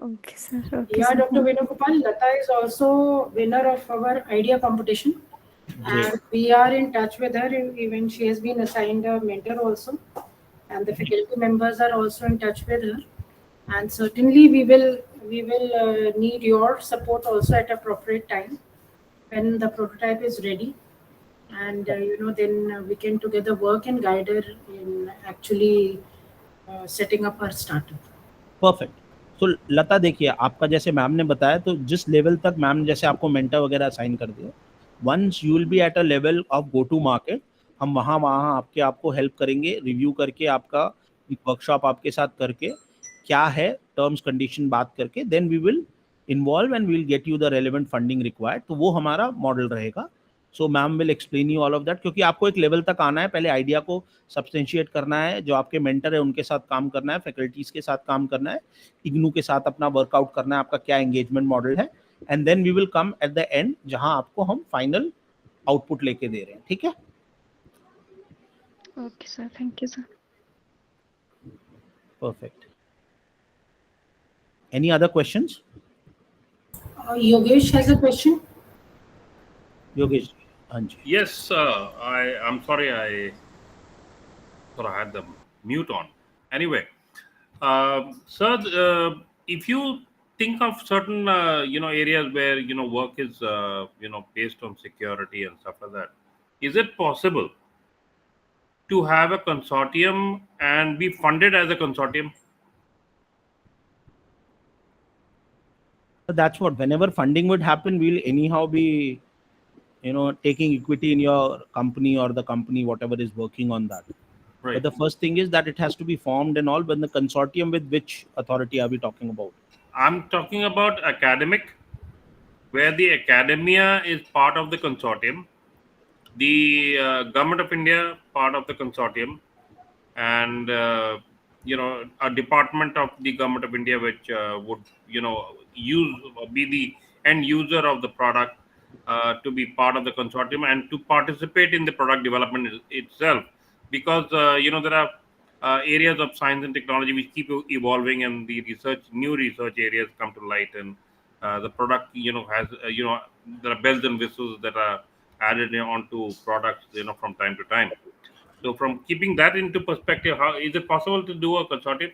Speaker 13: Okay sir. Okay
Speaker 1: Yeah,
Speaker 13: sir.
Speaker 1: Dr. Venugopal, Lata is also winner of our idea competition.
Speaker 2: Great.
Speaker 1: And we are in touch with her. Even she has been assigned a mentor also, and the faculty members are also in touch with her. And certainly we will need your support also at appropriate time when the prototype is ready. And then we can together work and guide her in actually setting up her startup.
Speaker 2: Perfect. तो लता देखिए, आपका जैसे ma'am ने बताया, तो जिस level तक ma'am ने जैसे आपको मेंटर वगैरह असाइन कर दिया, once you will be at a level of go to market, हम वहाँ आपको हेल्प करेंगे, रिव्यू करके आपका वर्कशॉप आपके साथ करके क्या है टर्म्स कंडीशन बात करके, then we will involve and we will get you the relevant funding required. तो वो हमारा मॉडल रहेगा. So ma'am will explain you all of that, क्योंकि आपको एक लेवल तक आना है, पहले आइडिया को सब्सटेंशिएट करना है, जो आपके मेंटर है उनके साथ काम करना है, फैकल्टीज के साथ काम करना है, इग्नू के साथ अपना वर्कआउट करना है, आपका क्या एंगेजमेंट मॉडल है, and then we will come at the end जहां आपको हम फाइनल आउटपुट लेके दे रहे हैं. ठीक है.
Speaker 13: Okay sir. Thank you sir.
Speaker 2: Perfect. Any other questions?
Speaker 1: Yogesh has a question.
Speaker 2: Yogesh, Anji.
Speaker 3: Yes, I'm sorry, I thought I had the mute on. Anyway, sir, if you think of certain areas where work is based on security and stuff like that, is it possible to have a consortium and be funded as a consortium?
Speaker 2: That's what, whenever funding would happen, we'll anyhow be taking equity in your company or the company whatever is working on that.
Speaker 3: Right.
Speaker 2: But the first thing is that it has to be formed and all. But the consortium with which authority are we talking about?
Speaker 3: I'm talking about academic, where the academia is part of the consortium, the government of India part of the consortium, and a department of the government of India which would be the end user of the product, to be part of the consortium and to participate in the product development itself, because there are areas of science and technology which keep evolving, and the new research areas come to light, and the product has there are bells and whistles that are added onto products from time to time. So from keeping that into perspective, how is it possible to do a consortium?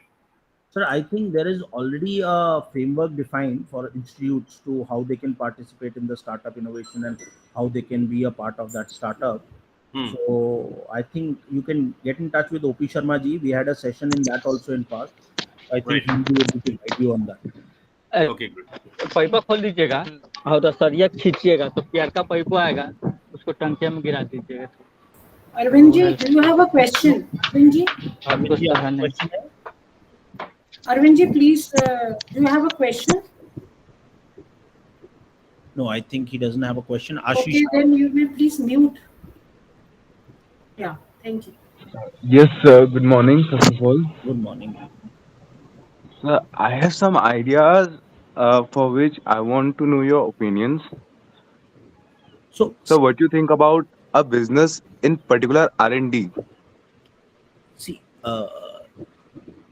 Speaker 2: Sir, I think there is already a framework defined for institutes to how they can participate in the startup innovation and how they can be a part of that startup. So I think you can get in touch with OP Sharma ji. We had a session in that also in past. I think he'll be able to guide you on that.
Speaker 3: Okay, good.
Speaker 14: पाइपा खोल दीजिएगा और सरिया खींचिएगा तो प्यार का पाइपा आएगा, उसको टंकिया में गिरा दीजिएगा.
Speaker 1: Arvind ji, do you have a question? Arvind ji, Arvind ji, please, do you have a question?
Speaker 2: No, I think he doesn't have a question. Ashish.
Speaker 1: Okay, then you may please mute. Yeah, thank you.
Speaker 15: Yes, sir. Good morning, first of all.
Speaker 2: Good morning.
Speaker 15: Sir, I have some ideas for which I want to know your opinions.
Speaker 2: So,
Speaker 15: what do you think about a business, in particular R&D?
Speaker 2: See,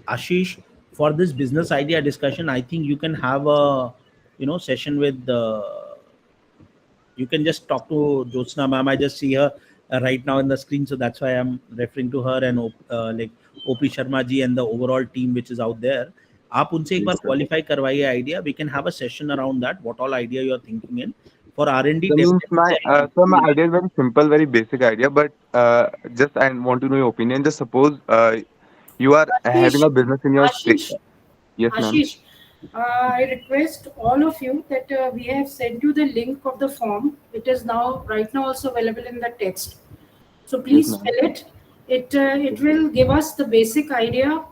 Speaker 2: Ashish, for this business idea discussion, I think you can have a session with you can just talk to Jyotsna ma'am. I just see her right now in the screen, so that's why I'm referring to her and like OP Sharma ji and the overall team which is out there. आप उनसे एक बार qualify करवाइए idea. We can have a session around that. What all idea you are thinking in for R&D?
Speaker 15: My idea is very simple, very basic idea, but just I want to know your opinion. Just suppose you are having a business in your state. Yes, ma'am.
Speaker 1: Ashish, I request all of you that we have sent you the link of the form. It is right now also available in the text. So please fill it. It will give us the basic idea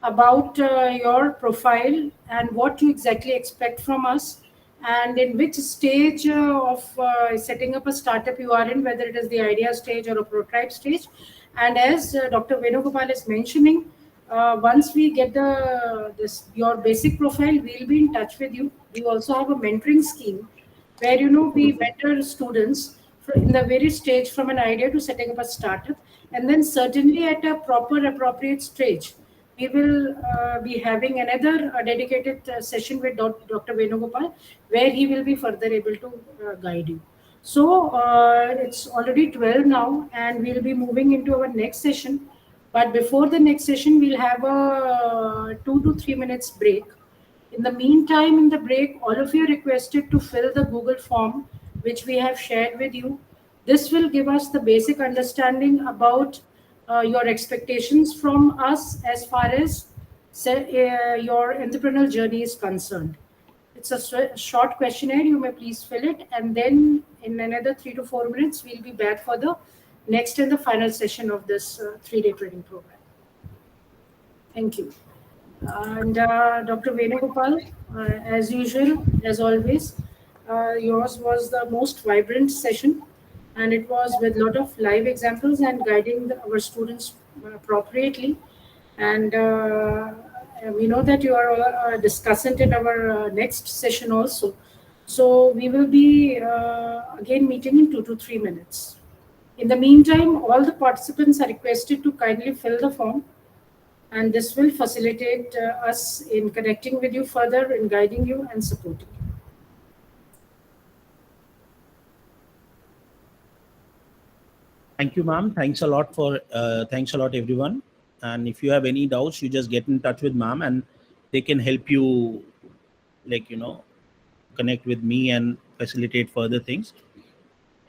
Speaker 1: about your profile and what you exactly expect from us, and in which stage of setting up a startup you are in, whether it is the idea stage or a prototype stage. And as Dr. Venugopal is mentioning, once we get your basic profile, we'll be in touch with you. We also have a mentoring scheme where we mentor students in the very stage from an idea to setting up a startup, and then certainly at a proper appropriate stage we will be having another dedicated session with Dr. Venugopal, where he will be further able to guide you. So it's already 12 now, and we'll be moving into our next session. But before the next session, we'll have a 2 to 3 minutes break. In the meantime, in the break, all of you are requested to fill the Google form, which we have shared with you. This will give us the basic understanding about your expectations from us as far as your entrepreneurial journey is concerned. It's a short questionnaire. You may please fill it, and then in another 3 to 4 minutes, we'll be back for the next and the final session of this 3-day training program. Thank you. And Dr. Venugopal, as usual, as always, yours was the most vibrant session, and it was with a lot of live examples and guiding our students appropriately. And we know that you are a discussant in our next session also. So we will be again meeting in 2 to 3 minutes. In the meantime, all the participants are requested to kindly fill the form, and this will facilitate us in connecting with you further, in guiding you and supporting you.
Speaker 2: Thank you, ma'am. Thanks a lot everyone. And if you have any doubts, you just get in touch with ma'am, and they can help you, connect with me and facilitate further things.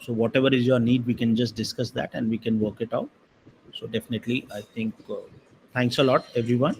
Speaker 2: So whatever is your need, we can just discuss that and we can work it out. So definitely, I think, thanks a lot, everyone.